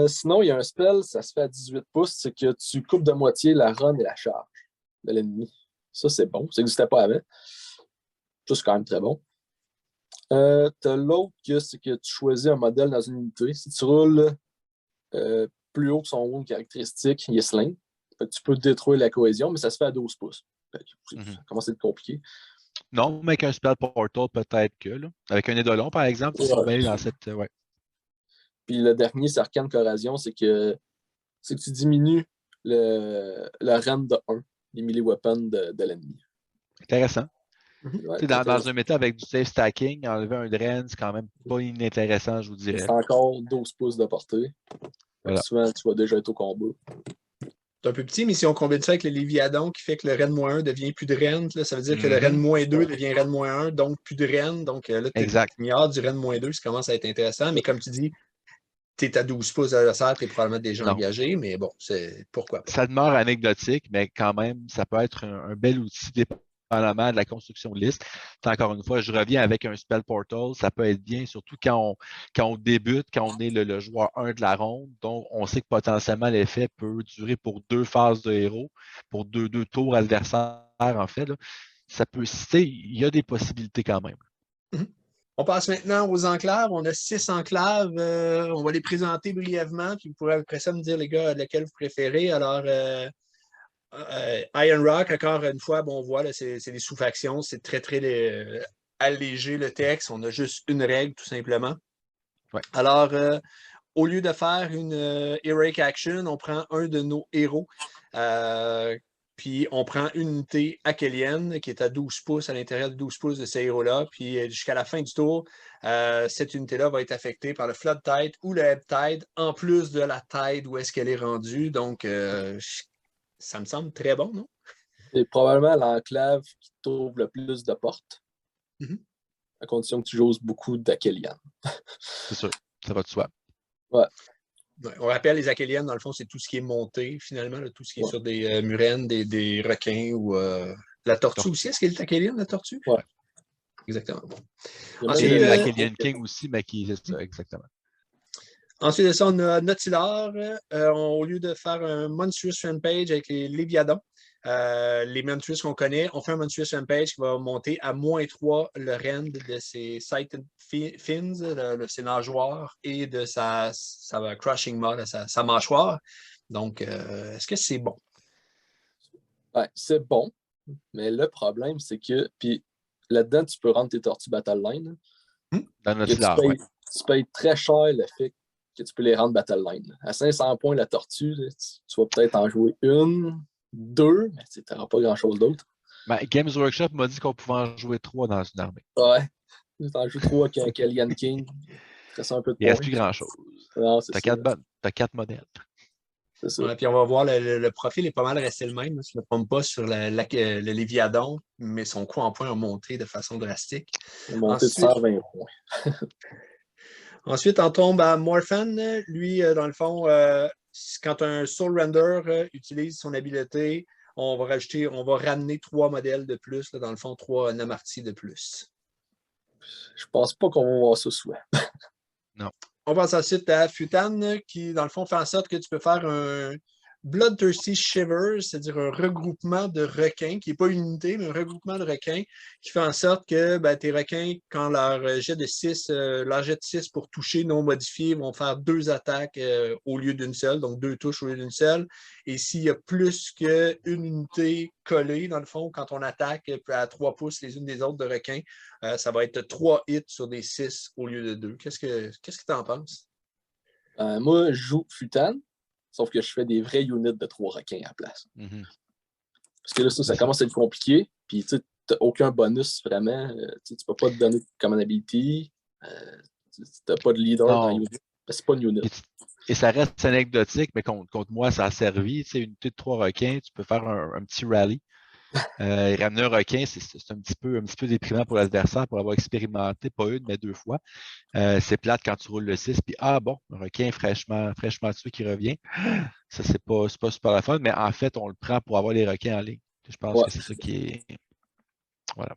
[SPEAKER 2] Sinon, il y a un spell, ça se fait à 18 pouces, c'est que tu coupes de moitié la run et la charge de l'ennemi. Ça, c'est bon. Ça n'existait pas avant. Ça, c'est quand même très bon. T'as l'autre, c'est que tu choisis un modèle dans une unité. Si tu roules plus haut que son wound caractéristique, il est sling. Tu peux détruire la cohésion, mais ça se fait à 12 pouces. Ça commence à être compliqué.
[SPEAKER 3] Non, mais avec un spell portal, peut-être que. Là. Avec un Eidolon, par exemple, tu peux aller dans cette. Ouais.
[SPEAKER 2] Puis le dernier, c'est Arcane Corrosion, c'est que tu diminues le rend de 1, les melee weapons de l'ennemi.
[SPEAKER 3] Intéressant.
[SPEAKER 2] Ouais,
[SPEAKER 3] dans un méta avec du safe stacking, enlever un drain, c'est quand même pas inintéressant, je vous dirais.
[SPEAKER 2] C'est encore 12 pouces de portée.
[SPEAKER 3] Voilà.
[SPEAKER 2] Souvent, tu vas déjà être au combat.
[SPEAKER 1] C'est un peu petit, mais si on combine ça avec le Léviadon qui fait que le Rennes -1 devient plus de Rennes, ça veut dire que le Rennes -2 devient Rennes -1, donc plus de Rennes. Donc là, tu ignores du Rennes -2, ça commence à être intéressant. Mais comme tu dis, tu es à 12 pouces d'adversaire, tu es probablement déjà engagé, mais bon, c'est pourquoi pas.
[SPEAKER 3] Ça demeure anecdotique, mais quand même, ça peut être un bel outil dépendamment de la construction de liste. Encore une fois, je reviens avec un spell portal, ça peut être bien, surtout quand on débute, quand on est le joueur 1 de la ronde. Donc, on sait que potentiellement l'effet peut durer pour 2 phases de héros, pour deux tours adversaires, en fait. Là. Ça peut, il y a des possibilités quand même.
[SPEAKER 1] On passe maintenant aux enclaves. On a 6 enclaves. On va les présenter brièvement, puis vous pourrez après ça me dire, les gars, lequel vous préférez. Alors, Iron Rock, encore une fois, bon, on voit, là, c'est des sous-factions. C'est très, très allégé le texte. On a juste une règle, tout simplement.
[SPEAKER 3] Ouais.
[SPEAKER 1] Alors, au lieu de faire une Heroic Action, on prend un de nos héros. Puis on prend une unité Akelienne qui est à 12 pouces à l'intérieur de 12 pouces de ces héros-là. Puis jusqu'à la fin du tour, cette unité-là va être affectée par le Flood Tide ou le Ebb Tide, en plus de la Tide où est-ce qu'elle est rendue. Donc, ça me semble très bon, non?
[SPEAKER 2] C'est probablement l'enclave qui t'ouvre le plus de portes, à condition que tu joues beaucoup d'Akelian.
[SPEAKER 3] C'est sûr, ça va de soi.
[SPEAKER 2] Ouais.
[SPEAKER 1] On rappelle, les Akeliennes, dans le fond, c'est tout ce qui est monté, finalement, là, tout ce qui est sur des murènes, des requins ou la tortue aussi. Est-ce qu'elle est Akelienne, la tortue?
[SPEAKER 2] Ouais.
[SPEAKER 1] Exactement.
[SPEAKER 3] Ensuite, l'Akelian King aussi, mais qui c'est ça, exactement.
[SPEAKER 1] Ensuite de ça, on a Nautilar. Au lieu de faire un Monstrous Rampage avec les Léviadons, les Monstrous qu'on connaît, on fait un Monstrous Rampage qui va monter à -3 le rend de ses Sighted Fins, ses nageoires, et de sa Crushing Maw, sa mâchoire. Donc, est-ce que c'est bon?
[SPEAKER 2] Ouais, c'est bon, mais le problème, c'est que, puis là-dedans, tu peux rendre tes tortues Battle Line.
[SPEAKER 3] Dans Nautilar,
[SPEAKER 2] tu payes très cher le fait que tu peux les rendre Battle Line. À 500 points la tortue, là, tu vas peut-être en jouer une, 2, mais tu n'auras pas grand-chose d'autre.
[SPEAKER 3] Ben, Games Workshop m'a dit qu'on pouvait en jouer 3 dans une armée.
[SPEAKER 2] Ouais. Tu en joues 3 avec Alien King. Il reste un peu de points.
[SPEAKER 3] Il ne reste plus grand-chose. Tu as 4 modèles.
[SPEAKER 2] C'est ça.
[SPEAKER 1] Ouais, puis on va voir, le profil est pas mal resté le même. Je ne me trompe pas sur le Léviadon, mais son coût en points a monté de façon drastique.
[SPEAKER 2] Il a monté de 120 points.
[SPEAKER 1] Ensuite, on tombe à Morphan. Lui, dans le fond, quand un Soul Render utilise son habileté, on va ramener 3 modèles de plus, là, dans le fond, 3 Namarti de plus.
[SPEAKER 2] Je pense pas qu'on va voir ça souvent.
[SPEAKER 3] Non.
[SPEAKER 1] On passe ensuite à Futan, qui, dans le fond, fait en sorte que tu peux faire un Bloodthirsty Shivers, c'est-à-dire un regroupement de requins, qui n'est pas une unité, mais un regroupement de requins, qui fait en sorte que tes requins, quand leur jet de 6 pour toucher non modifié, vont faire 2 attaques au lieu d'une seule, donc 2 touches au lieu d'une seule. Et s'il y a plus qu'une unité collée, dans le fond, quand on attaque à 3 pouces les unes des autres de requins, ça va être 3 hits sur des 6 au lieu de 2. Qu'est-ce que tu en penses?
[SPEAKER 2] Moi, je joue Futan. Sauf que je fais des vrais units de 3 requins à la place. Parce que là, ça commence à être compliqué. Puis, tu n'as aucun bonus vraiment. Tu peux pas te donner de common ability. Tu n'as pas de leader dans unit. C'est pas une unit.
[SPEAKER 3] Et ça reste anecdotique, mais contre moi, ça a servi. Tu sais, une unité de 3 requins, tu peux faire un petit rallye. Ramener un requin, c'est un petit peu déprimant pour l'adversaire pour avoir expérimenté, pas une, mais 2 fois. C'est plate quand tu roules le 6, puis un requin fraîchement tué qui revient. Ça, c'est pas super la fun, mais en fait, on le prend pour avoir les requins en ligne. Je pense que c'est ça qui est. Voilà.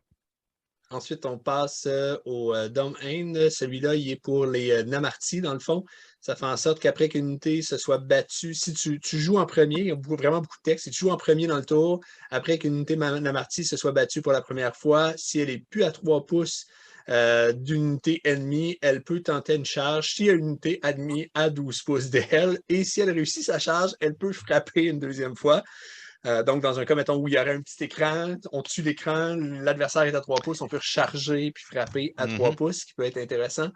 [SPEAKER 1] Ensuite, on passe au Dom Hain. Celui-là, il est pour les Namarti, dans le fond. Ça fait en sorte qu'après qu'une unité se soit battue, si tu joues en premier, il y a vraiment beaucoup de texte, si tu joues en premier dans le tour, après qu'une unité Namarti se soit battue pour la première fois, si elle n'est plus à 3 pouces d'une unité ennemie, elle peut tenter une charge. S'il y a une unité ennemie à 12 pouces d'elle, et si elle réussit sa charge, elle peut frapper une deuxième fois. Donc, dans un cas, mettons, où il y aurait un petit écran, on tue l'écran, l'adversaire est à 3 pouces, on peut recharger puis frapper à 3 pouces, ce qui peut être intéressant.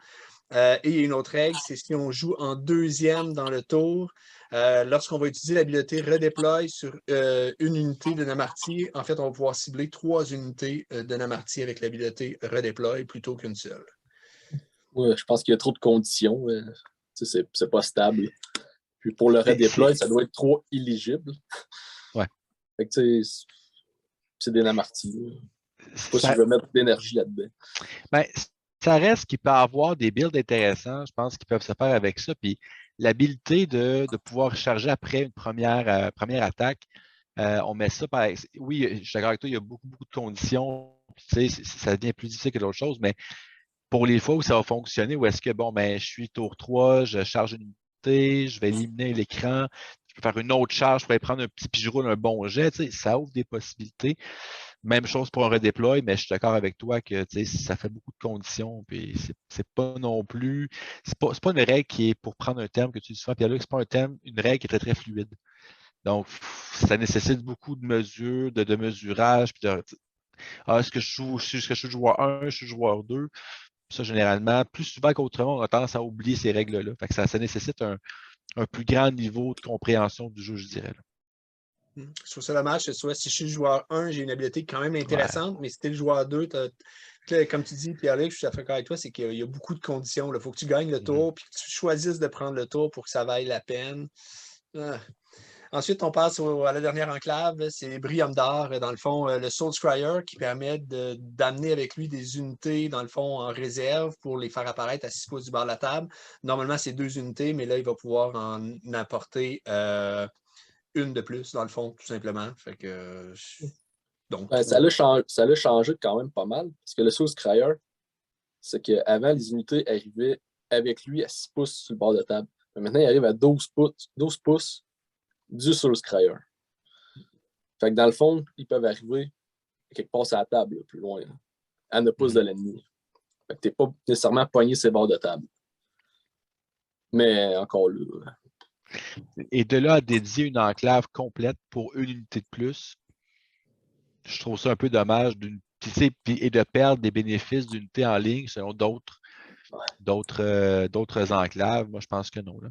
[SPEAKER 1] Et il y a une autre règle, c'est si on joue en deuxième dans le tour, lorsqu'on va utiliser l'habileté redéploy sur une unité de Namarti, en fait, on va pouvoir cibler 3 unités de Namarti avec l'habileté redéploy plutôt qu'une seule.
[SPEAKER 2] Oui, je pense qu'il y a trop de conditions. C'est pas stable. Puis pour le redéploy, ça doit être trop illigible.
[SPEAKER 3] Ouais.
[SPEAKER 2] Fait que c'est des Namarti. Je sais pas si je veux mettre d'énergie là-dedans.
[SPEAKER 3] Ben, ça reste qu'il peut avoir des builds intéressants, je pense, qui peuvent se faire avec ça. Puis l'habilité de pouvoir charger après une première attaque, On met ça par. Oui, je suis d'accord avec toi, il y a beaucoup, beaucoup de conditions. Tu sais, ça devient plus difficile que d'autres choses, mais pour les fois où ça va fonctionner, où est-ce que, bon, ben, je suis tour 3, je charge une unité, je vais éliminer l'écran, je peux faire une autre charge, je pourrais prendre un petit puis je roule un bon jet, tu sais, ça ouvre des possibilités. Même chose pour un redéploy, mais je suis d'accord avec toi que tu sais, ça fait beaucoup de conditions, puis c'est pas non plus. C'est pas une règle qui est pour prendre un terme que tu dis souvent, Pierre-Luc, c'est pas un terme, une règle qui est très, très fluide. Donc, ça nécessite beaucoup de mesures, de mesurage, puis est-ce que je suis joueur 1, je suis joueur 2? Ça, généralement, plus souvent qu'autrement, on a tendance à oublier ces règles-là. Fait que ça nécessite un plus grand niveau de compréhension du jeu, je dirais.
[SPEAKER 1] Je trouve ça dommage que soit si je suis le joueur 1, j'ai une habileté quand même intéressante, mais si tu es le joueur 2, comme tu dis, Pierre-Luc, je suis tout à fait d'accord avec toi, c'est qu'il y a beaucoup de conditions. Il faut que tu gagnes le tour, puis que tu choisisses de prendre le tour pour que ça vaille la peine. Ah. Ensuite, on passe à la dernière enclave, c'est Briam d'Or, dans le fond, le Soul Scryer qui permet d'amener avec lui des unités, dans le fond, en réserve pour les faire apparaître à 6 pouces du bord de la table. Normalement, c'est 2 unités, mais là, il va pouvoir en apporter une de plus, dans le fond, tout simplement. Fait que, donc,
[SPEAKER 2] Ben, ça l'a changé quand même pas mal, parce que le Soul Scryer, c'est qu'avant, les unités arrivaient avec lui à 6 pouces sur le bord de table. Mais maintenant, il arrive à 12 pouces du Soul Scryer. Fait que dans le fond, ils peuvent arriver quelque part sur la table, là, plus loin, là, à 9 pouces de l'ennemi. Fait que t'es pas nécessairement pogné sur les bords de table. Mais encore là.
[SPEAKER 3] Et de là à dédier une enclave complète pour une unité de plus, je trouve ça un peu dommage et de perdre des bénéfices d'unités en ligne selon d'autres enclaves. Moi, je pense que non. Là.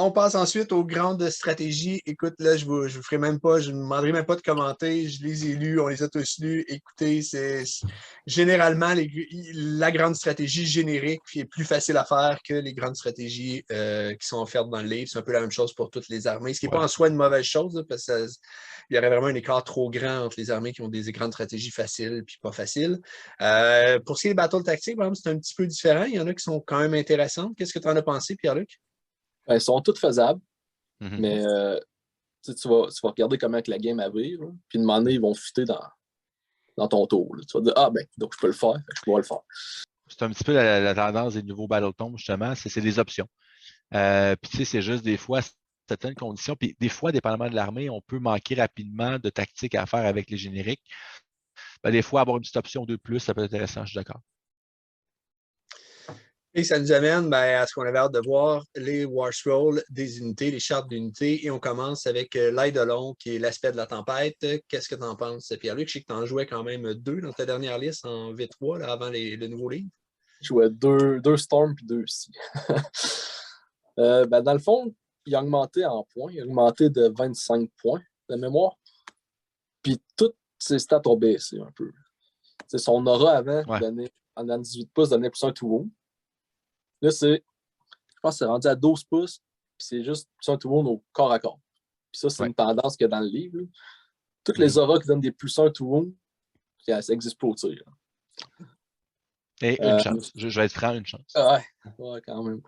[SPEAKER 1] On passe ensuite aux grandes stratégies. Écoute, là, je vous ferai même pas, je ne demanderai même pas de commenter. Je les ai lus, on les a tous lus. Écoutez, c'est généralement la grande stratégie générique qui est plus facile à faire que les grandes stratégies qui sont offertes dans le livre. C'est un peu la même chose pour toutes les armées, ce qui n'est pas en soi une mauvaise chose, là, parce qu'il y aurait vraiment un écart trop grand entre les armées qui ont des grandes stratégies faciles et pas faciles. Pour ce qui est des battles tactiques, par exemple, c'est un petit peu différent. Il y en a qui sont quand même intéressantes. Qu'est-ce que tu en as pensé, Pierre-Luc?
[SPEAKER 2] Elles sont toutes faisables, mais tu vas regarder comment que la game va vivre, puis de moment donné, ils vont fitter dans ton tour. Là. Tu vas te dire, ah ben, donc je peux le faire, je pourrais le faire.
[SPEAKER 3] C'est un petit peu la tendance des nouveaux Battletomes, justement, c'est des options. Puis tu sais, c'est juste des fois certaines conditions. Puis des fois, dépendamment de l'armée, on peut manquer rapidement de tactiques à faire avec les génériques. Ben, des fois, avoir une petite option de plus, ça peut être intéressant, je suis d'accord.
[SPEAKER 1] Et ça nous amène à ce qu'on avait hâte de voir, les War Scrolls des unités, les chartes d'unités. Et on commence avec l'Eidolon, qui est l'aspect de la tempête. Qu'est-ce que tu en penses, Pierre-Luc? Je sais que tu en jouais quand même 2 dans ta dernière liste en V3, là, avant le nouveau livre.
[SPEAKER 2] Je jouais 2 Storm puis 2 ici. Dans le fond, il a augmenté en points. Il a augmenté de 25 points de mémoire. Puis toutes ses stats ont baissé un peu. T'sais, son aura avant, en 18 pouces, donnait plus un tout wound. Là, je pense que c'est rendu à 12 pouces, puis c'est juste plus un tout wound au corps à corps. Puis ça, c'est une tendance qu'il y a dans le livre. Là. Toutes les auras qui donnent des plus un tout wound, ça n'existe pas au tir.
[SPEAKER 3] Et une chance. Je vais être franc, une chance.
[SPEAKER 2] Ouais, quand même.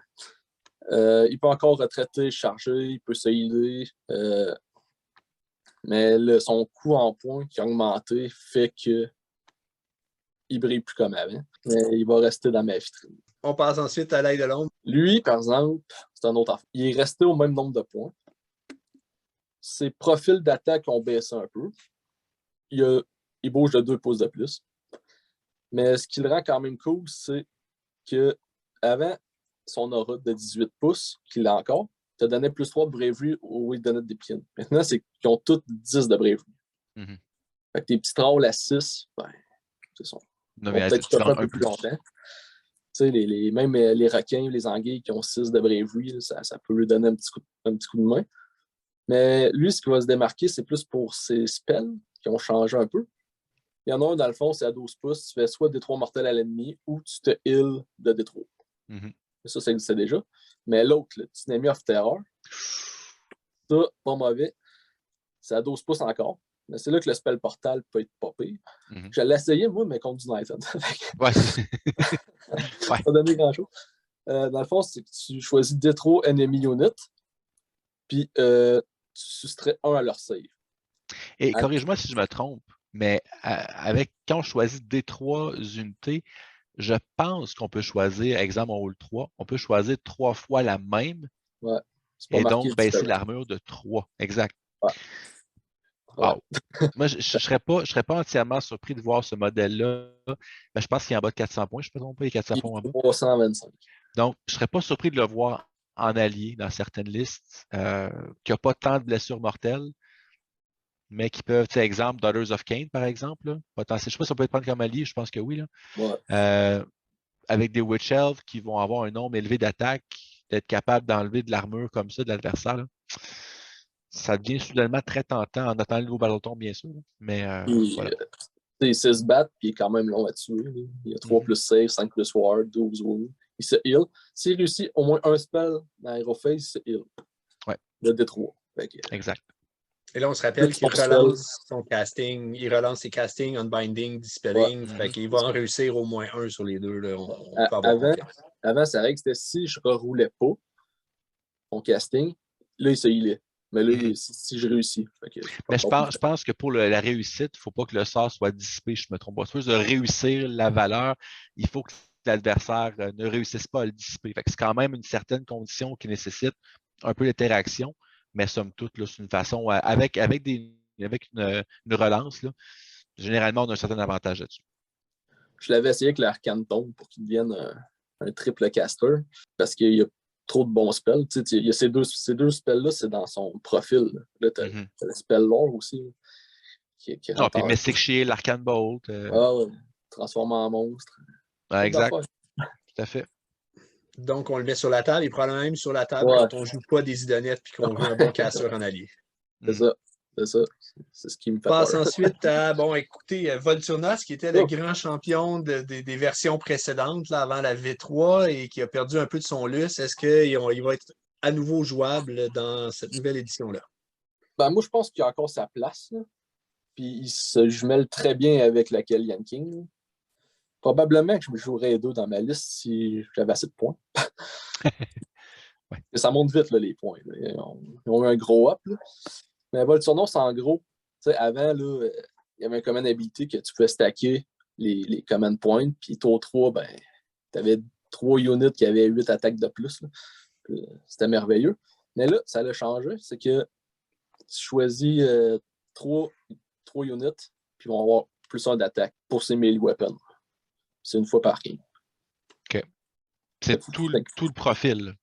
[SPEAKER 2] Il peut encore retraiter, charger, il peut se healer. Mais son coût en points qui a augmenté fait qu'il ne brille plus comme avant. Mais il va rester dans ma vitrine.
[SPEAKER 1] On passe ensuite à l'Eidolon.
[SPEAKER 2] Lui, par exemple, c'est un autre affaire. Il est resté au même nombre de points. Ses profils d'attaque ont baissé un peu. Il bouge de 2 pouces de plus. Mais ce qui le rend quand même cool, c'est que avant son aura de 18 pouces, qu'il a encore, te donnait plus 3 de bravery où il donnait des pieds. Maintenant, c'est qu'ils ont tous 10 de bravery. Fait que tes petits trolls à 6, c'est ça. Peut-être que tu un peu plus longtemps. Tu sais, même les requins, les anguilles qui ont 6 de bravery, ça peut lui donner un petit coup de main. Mais lui, ce qui va se démarquer, c'est plus pour ses spells qui ont changé un peu. Il y en a un, dans le fond, c'est à 12 pouces. Tu fais soit D3 mortel à l'ennemi ou tu te heal de D3. Ça existait déjà. Mais l'autre, le Tsunami of Terror, ça, pas mauvais. C'est à 12 pouces encore. Mais c'est là que le spell portal peut être pas pire. Je l'ai essayé, moi, mais contre du Nighthawk. Ça n'a donné grand-chose. Dans le fond, c'est que tu choisis D3 Enemy Unit, puis tu soustrais 1 à leur save.
[SPEAKER 3] Et corrige-moi si je me trompe, mais quand on choisit des 3 unités, je pense qu'on peut choisir, exemple, on roule 3, on peut choisir 3 fois la même
[SPEAKER 2] Ouais. C'est pas
[SPEAKER 3] et
[SPEAKER 2] marqué
[SPEAKER 3] donc baisser
[SPEAKER 2] différent.
[SPEAKER 3] l'armure de 3. Exact.
[SPEAKER 2] Ouais.
[SPEAKER 3] Wow. Moi, je ne serais pas entièrement surpris de voir ce modèle-là. Mais je pense qu'il est en bas de 400 points. Je ne me trompe pas, il y a 400
[SPEAKER 2] Il
[SPEAKER 3] points en bas.
[SPEAKER 2] est 325.
[SPEAKER 3] Donc, je ne serais pas surpris de le voir en allié dans certaines listes, qui n'a pas tant de blessures mortelles, mais qui peuvent, tu sais, exemple, Daughters of Cain, par exemple. Là, je ne sais pas si on peut le prendre comme allié, je pense que oui. Là.
[SPEAKER 2] Ouais.
[SPEAKER 3] Avec des Witch Elves qui vont avoir un nombre élevé d'attaques, d'être capable d'enlever de l'armure comme ça de l'adversaire, là, ça devient soudainement très tentant en attendant le nouveau Ballotton, bien sûr. Mais
[SPEAKER 2] Puis,
[SPEAKER 3] voilà.
[SPEAKER 2] il sait se battre, puis il est quand même long à tuer. Là. Il a 3 plus save, 5 plus ward, 12 wound. Il se heal. S'il réussit au moins un spell dans Aerophase, il se heal.
[SPEAKER 3] Ouais.
[SPEAKER 2] Le D3.
[SPEAKER 3] Exact.
[SPEAKER 1] Et là, on se rappelle qu'il relance son casting, il relance ses castings, Unbinding, Dispelling. Fait qu'il va en réussir au moins un sur les deux. Là. On peut avoir confiance.
[SPEAKER 2] Avant, sa règle, c'était si je ne reroulais pas mon casting, là, il se healait. Mais là, si je réussis.
[SPEAKER 3] Mais je pense que pour la réussite, il ne faut pas que le sort soit dissipé, je me trompe pas. De réussir la valeur, il faut que l'adversaire ne réussisse pas à le dissiper. C'est quand même une certaine condition qui nécessite un peu d'interaction, mais somme toute, c'est une façon, avec une relance, là, généralement, on a un certain avantage là-dessus.
[SPEAKER 2] Je l'avais essayé avec l'Arcane Tomb pour qu'il devienne un triple caster, parce qu'il y a trop de bons spells. Tu sais, il y a ces deux spells-là, c'est dans son profil. Là, tu as le spell lore aussi. Qui
[SPEAKER 3] rentre puis Mystic Shield, l'Arcane Bolt.
[SPEAKER 2] Ouais, transforme en monstre.
[SPEAKER 3] Ouais, exact. Tout à fait.
[SPEAKER 1] Donc, on le met sur la table et probablement même sur la table quand on ne joue pas des idonettes et qu'on veut un bon casseur en allié.
[SPEAKER 2] C'est ça. C'est ça. C'est ce qui me fait
[SPEAKER 1] passe
[SPEAKER 2] peur.
[SPEAKER 1] ensuite à, écoutez, Volturnos, qui était le grand champion des versions précédentes, là, avant la V3, et qui a perdu un peu de son lustre. Est-ce qu'il va être à nouveau jouable dans cette nouvelle édition-là?
[SPEAKER 2] Moi, je pense qu'il a encore sa place. Là. Puis il se jumelle très bien avec la Kellyanne King. Là. Probablement que je me jouerais les deux dans ma liste si j'avais assez de points. Ouais. Ça monte vite, là, les points. Là. Ils ont eu un gros up. Là. Mais Volturnos, en gros, avant, là, il y avait un command ability que tu pouvais stacker les command points. Puis tour 3, tu avais 3 units qui avaient 8 attaques de plus. C'était merveilleux. Mais là, ça l'a changé. C'est que tu choisis 3 units, puis ils vont avoir plus 1 d'attaque pour ces melee weapons. C'est une fois par game.
[SPEAKER 3] OK. C'est tout le profil.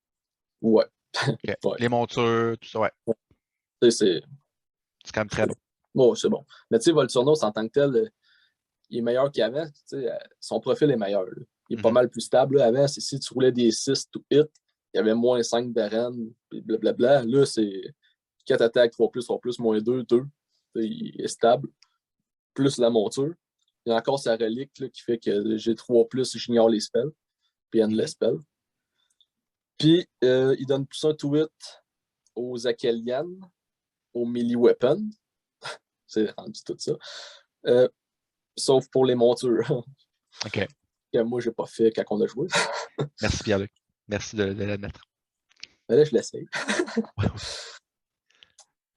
[SPEAKER 2] Ouais.
[SPEAKER 3] Okay. Ouais. Les montures, tout ça, ouais.
[SPEAKER 2] C'est
[SPEAKER 3] quand même très bon.
[SPEAKER 2] Bon, c'est bon. Mais tu sais, Volturnos, en tant que tel, il est meilleur qu'avant. Son profil est meilleur. Là. Il est pas mal plus stable. Là. Avant, si tu roulais des 6 to hit, il y avait moins 5 d'arène, blablabla. Là, c'est 4 attaques, 3 plus, moins 2, 2. Il est stable. Plus la monture. Il y a encore sa relique là, qui fait que j'ai 3 plus, j'ignore les spells. Puis endless spells. Puis, il donne plus un to hit aux Akelian, aux melee weapons. C'est rendu tout ça. Sauf pour les montures.
[SPEAKER 3] OK.
[SPEAKER 2] Que moi, j'ai pas fait quand on a joué.
[SPEAKER 3] Merci, Pierre-Luc. Merci de l'admettre.
[SPEAKER 2] Mais là, je l'essaye.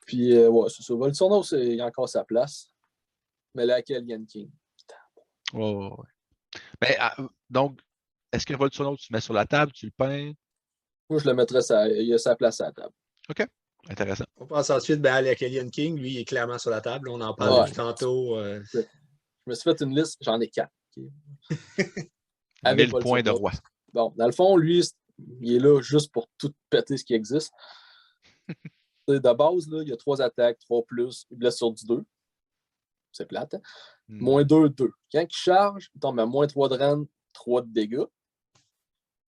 [SPEAKER 2] Puis, ouais, c'est ça. Volturnos, il y a encore sa place. Mais là, Kellyanne King.
[SPEAKER 3] Ouais. Mais, donc, est-ce que Volturnos, tu le mets sur la table, tu le peins?
[SPEAKER 2] Moi, je le mettrais, il a sa place à la table.
[SPEAKER 3] OK. Intéressant.
[SPEAKER 1] On passe ensuite à la Kellyanne King. Lui, il est clairement sur la table. On en parle depuis tantôt.
[SPEAKER 2] Je me suis fait une liste, j'en ai 4.
[SPEAKER 3] Avec 1000 points de roi.
[SPEAKER 2] Bon, dans le fond, lui, il est là juste pour tout péter ce qui existe. De base, là, il y a 3 attaques, 3 plus, il blesse sur du 2. C'est plate. Hein? Moins 2, 2. Quand il charge, il tombe à moins 3 de rend, 3 de dégâts.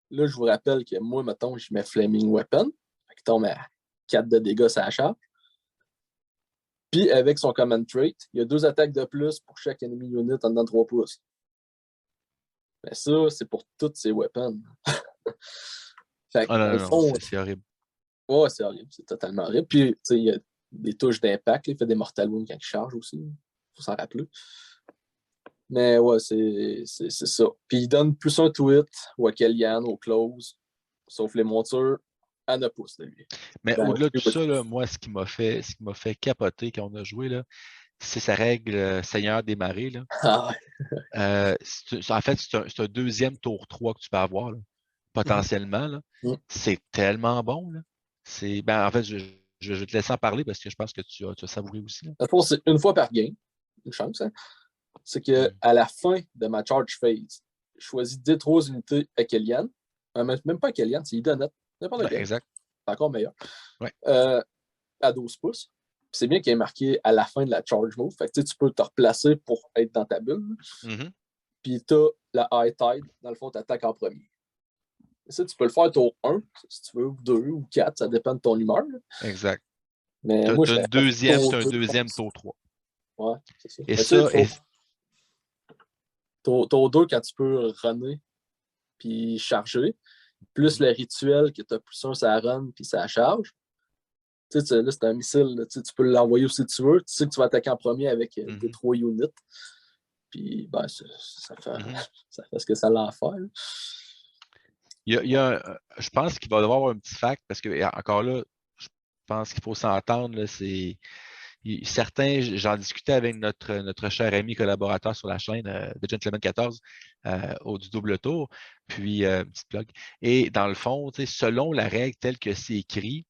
[SPEAKER 2] Là, je vous rappelle que moi, mettons, je mets Flaming Weapon. Il tombe à 4 de dégâts sur la charge. Puis, avec son Command Trait, il y a 2 attaques de plus pour chaque ennemi unit en dedans 3 pouces. Mais ça, c'est pour toutes ses weapons. Fait que,
[SPEAKER 3] non, c'est horrible.
[SPEAKER 2] Ouais, c'est horrible. C'est totalement horrible. Puis, tu sais, il y a des touches d'impact. Il fait des Mortal Wounds quand il charge aussi. Il faut s'en rappeler. Mais ouais, c'est ça. Puis, il donne plus un tweet au Kellyanne, au close, sauf les montures, à 9 pouces de lui.
[SPEAKER 3] Mais
[SPEAKER 2] Ben,
[SPEAKER 3] au-delà de tout
[SPEAKER 2] oui.
[SPEAKER 3] ça, là, moi, ce qui m'a fait capoter quand on a joué, là, c'est sa règle Seigneur des marées. Là.
[SPEAKER 2] Ah ouais.
[SPEAKER 3] En fait, c'est un deuxième tour 3 que tu peux avoir, là, potentiellement. Là.
[SPEAKER 2] Mm.
[SPEAKER 3] C'est tellement bon. Là. Ben, en fait, je vais te laisser en parler parce que je pense que tu as savouré aussi. Là.
[SPEAKER 2] Dans le fond, c'est une fois par game, une chance. Hein? C'est qu'à la fin de ma charge phase, je choisis D3 unités à Kellyanne. Même pas à Kellyanne, c'est Idonette. N'importe quel.
[SPEAKER 3] Exact.
[SPEAKER 2] C'est encore meilleur.
[SPEAKER 3] Ouais.
[SPEAKER 2] À 12 pouces. Puis c'est bien qu'il est marqué à la fin de la charge move. Fait que tu peux te replacer pour être dans ta bulle.
[SPEAKER 3] Mm-hmm.
[SPEAKER 2] Puis tu as la high tide. Dans le fond, tu attaques en premier. Et ça, tu peux le faire tour 1, si tu veux, ou 2 ou 4. Ça dépend de ton humeur. Là.
[SPEAKER 3] Exact.
[SPEAKER 2] Mais
[SPEAKER 3] Tu
[SPEAKER 2] moi,
[SPEAKER 3] as un deuxième tour 3.
[SPEAKER 2] Ouais, c'est ça.
[SPEAKER 3] Et
[SPEAKER 2] mais
[SPEAKER 3] ça,
[SPEAKER 2] tour 2, quand tu peux runner puis charger, plus le rituel que tu as plus un, ça run puis ça charge. Tu sais, là, c'est un missile. Là, tu peux l'envoyer aussi si tu veux. Tu sais que tu vas attaquer en premier avec des 3 units. Puis, ben, ça fait ce que ça a à faire. Là.
[SPEAKER 3] Je pense qu'il va y avoir un petit fact parce que, encore là, je pense qu'il faut s'entendre. Là, certains, j'en discutais avec notre cher ami collaborateur sur la chaîne de Gentleman 14 du double tour, puis petite plug. Et dans le fond, selon la règle telle que c'est écrit,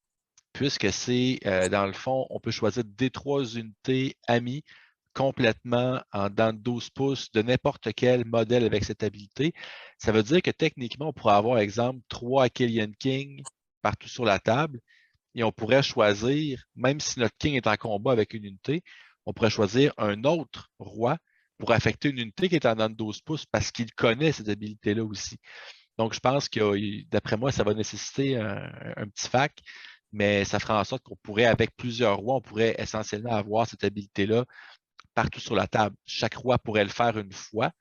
[SPEAKER 3] puisque c'est, dans le fond, on peut choisir D3 unités amis complètement en dans de 12 pouces de n'importe quel modèle avec cette habilité. Ça veut dire que techniquement, on pourrait avoir, exemple, 3 Killian King partout sur la table et on pourrait choisir, même si notre King est en combat avec une unité, on pourrait choisir un autre roi pour affecter une unité qui est en dans de 12 pouces parce qu'il connaît cette habilité-là aussi. Donc, je pense que, d'après moi, ça va nécessiter un petit fac, mais ça fera en sorte qu'on pourrait, avec plusieurs rois, on pourrait essentiellement avoir cette habilité-là partout sur la table. Chaque roi pourrait le faire une fois,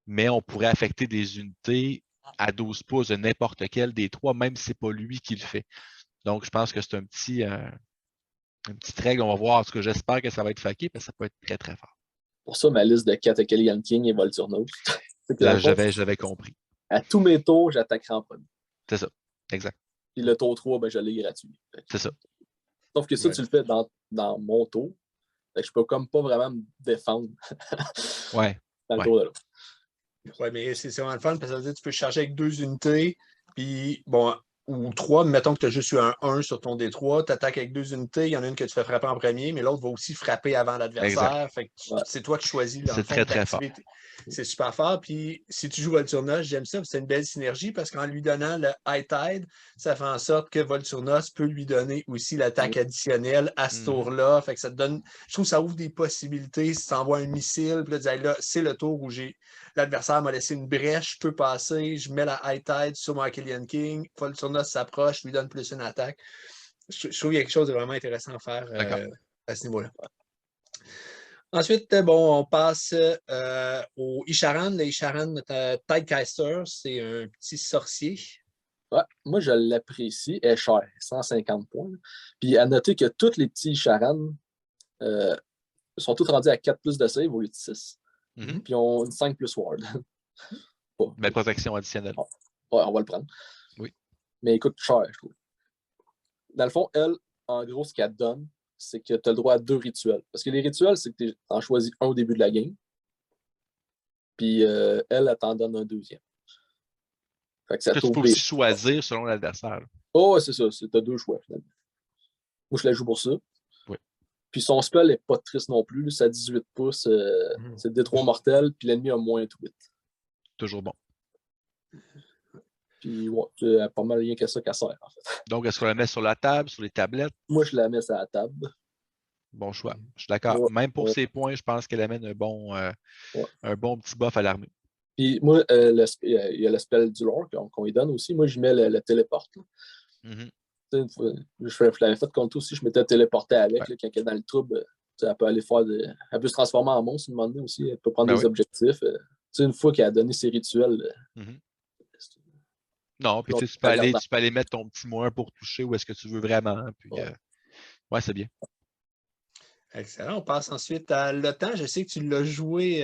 [SPEAKER 3] mais on pourrait affecter des unités à 12 pouces de n'importe quel des trois, même si ce n'est pas lui qui le fait. Donc, je pense que c'est une petite règle. On va voir. En tout cas, j'espère que ça va être faqué parce que ça peut être très, très fort.
[SPEAKER 2] Pour ça, ma liste de 4 Killian King et Volturnos.
[SPEAKER 3] Là, j'avais compris.
[SPEAKER 2] À tous mes tours, j'attaquerai en premier.
[SPEAKER 3] C'est ça. Exact.
[SPEAKER 2] Puis le tour 3, ben, je l'ai gratuit.
[SPEAKER 3] C'est ça.
[SPEAKER 2] Sauf que ça, tu le fais dans mon tour. Fait que je peux comme pas vraiment me défendre.
[SPEAKER 3] Ouais.
[SPEAKER 2] Dans le tour de l'autre.
[SPEAKER 1] Ouais, mais c'est vraiment le fun parce que ça veut dire que tu peux charger avec 2 unités, puis bon, ou 3, mettons que tu as juste eu un 1 sur ton D3, tu attaques avec 2 unités, il y en a une que tu fais frapper en premier, mais l'autre va aussi frapper avant l'adversaire. Fait que c'est toi qui choisis.
[SPEAKER 3] C'est très, très fort.
[SPEAKER 1] C'est super fort. Puis si tu joues Volturnos, j'aime ça, c'est une belle synergie parce qu'en lui donnant le High Tide, ça fait en sorte que Volturnos peut lui donner aussi l'attaque additionnelle à ce tour-là. Fait que ça te donne. Je trouve que ça ouvre des possibilités. Si tu envoies un missile, puis là, c'est le tour où l'adversaire m'a laissé une brèche, je peux passer, je mets la High Tide sur mon Killian King, Volturnos s'approche, lui donne plus une attaque. Je trouve qu'il y a quelque chose de vraiment intéressant à faire à ce niveau-là. Ensuite, bon, on passe au Isharan. Le Isharan, notre Tidecaster, c'est un petit sorcier.
[SPEAKER 2] Ouais, moi, je l'apprécie. Elle est chère, 150 points. Puis à noter que tous les petits Isharan sont tous rendus à 4 plus de save au lieu de 6. Puis ils ont une 5 plus ward.
[SPEAKER 3] Mais protection additionnelle.
[SPEAKER 2] Ouais, on va le prendre.
[SPEAKER 3] Oui.
[SPEAKER 2] Mais écoute, cher, je trouve. Dans le fond, elle, en gros, ce qu'elle donne, c'est que tu as le droit à 2 rituels. Parce que les rituels, c'est que tu en choisis un au début de la game. Puis elle t'en donne un deuxième. Fait que ça
[SPEAKER 3] tu peux aussi choisir selon l'adversaire.
[SPEAKER 2] Oh, c'est ça. Tu as 2 choix, finalement. Moi, je la joue pour ça.
[SPEAKER 3] Oui.
[SPEAKER 2] Puis son spell n'est pas triste non plus. C'est à 18 pouces. C'est D3 mortel. Puis l'ennemi a moins 8.
[SPEAKER 3] Toujours bon.
[SPEAKER 2] Puis, ouais, pas mal rien que ça qu'elle sert, en fait.
[SPEAKER 3] Donc, est-ce qu'on la met sur la table, sur les tablettes?
[SPEAKER 2] Moi, je la mets sur la table.
[SPEAKER 3] Bon choix. Je suis d'accord.
[SPEAKER 2] Ouais,
[SPEAKER 3] même pour ses points, je pense qu'elle amène un bon petit buff à l'armée.
[SPEAKER 2] Puis, moi, il y a le spell du lore qu'on lui donne aussi. Moi, je mets le téléporte. Je l'avais fait contre toi aussi. Je m'étais téléporté avec. Là, quand elle est dans le trouble, elle peut aller faire elle peut se transformer en monstre, une moment aussi. Elle peut prendre des objectifs. Une fois qu'elle a donné ses rituels.
[SPEAKER 3] Non, puis tu peux aller mettre ton petit moins pour toucher où est-ce que tu veux vraiment. Puis, ouais, c'est bien.
[SPEAKER 1] Excellent. On passe ensuite à l'OTAN. Je sais que tu l'as joué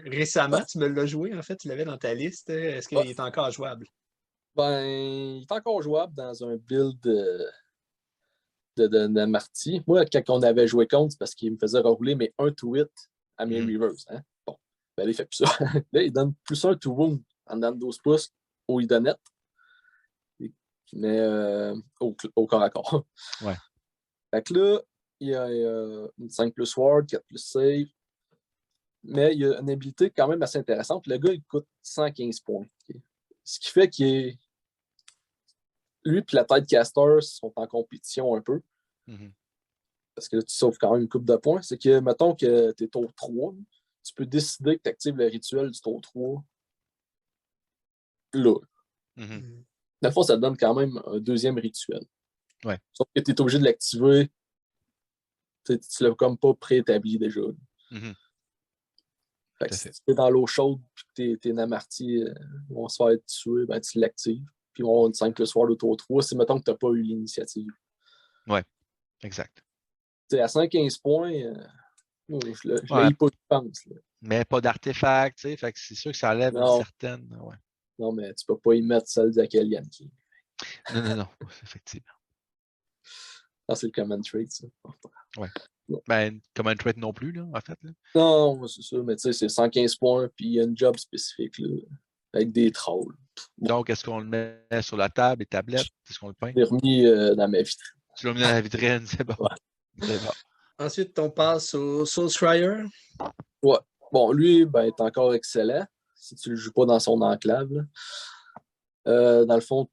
[SPEAKER 1] récemment. Tu me l'as joué, en fait. Tu l'avais dans ta liste. Est-ce qu'il est encore jouable?
[SPEAKER 2] Ben, il est encore jouable dans un build de Marty. Moi, quand on avait joué contre, c'est parce qu'il me faisait rerouler mes 1 to hit à mes reverse. Hein? Bon, ben là, il fait plus ça. Là, il donne plus 1 to wound en dedans de 12 pouces au idonette. Mais au corps à corps.
[SPEAKER 3] Ouais.
[SPEAKER 2] Fait que là, il y a une 5 plus ward, 4 plus save. Mais il y a une habilité quand même assez intéressante. Le gars, il coûte 115 points. Okay? Ce qui fait qu'il est. Lui et la Tidecaster sont en compétition un peu.
[SPEAKER 3] Mm-hmm.
[SPEAKER 2] Parce que là, tu sauves quand même une coupe de points. C'est que, mettons que tu es tour 3, tu peux décider que tu actives le rituel du tour 3 là.
[SPEAKER 3] Mm-hmm.
[SPEAKER 2] Dans le fond, ça te donne quand même un deuxième rituel.
[SPEAKER 3] Ouais.
[SPEAKER 2] Sauf que tu es obligé de l'activer. Tu l'as comme pas préétabli déjà.
[SPEAKER 3] Mm-hmm.
[SPEAKER 2] Fait que si tu es dans l'eau chaude et que tes Namarty vont se faire tuer, ben, tu l'actives. Puis ils vont avoir une 5 le soir de tour 3. C'est mettons que tu n'as pas eu l'initiative.
[SPEAKER 3] Ouais, exact.
[SPEAKER 2] T'sais, à 115 points, je l'ai pas, je pense. Là.
[SPEAKER 3] Mais pas d'artefact, tu sais, fait que c'est sûr que ça enlève une certaine. Ouais.
[SPEAKER 2] Non, mais tu peux pas y mettre celle d'Akelian.
[SPEAKER 3] Non, effectivement.
[SPEAKER 2] Ah, c'est le command trait, ça.
[SPEAKER 3] Ouais. Ben, command trait non plus, là, en fait. Là.
[SPEAKER 2] Non, c'est ça, mais tu sais, c'est 115 points, puis il y a une job spécifique, là, avec des trolls.
[SPEAKER 3] Bon. Donc, est-ce qu'on le met sur la table, les tablettes? Est-ce qu'on le peint?
[SPEAKER 2] Je l'ai remis dans ma vitrine.
[SPEAKER 3] Tu l'as mis dans la vitrine, c'est bon.
[SPEAKER 2] Ouais.
[SPEAKER 3] C'est bon.
[SPEAKER 1] Ensuite, on passe au Soul Scryer.
[SPEAKER 2] Ouais. Bon, lui, ben, il est encore excellent, si tu le joues pas dans son enclave. Dans le fond,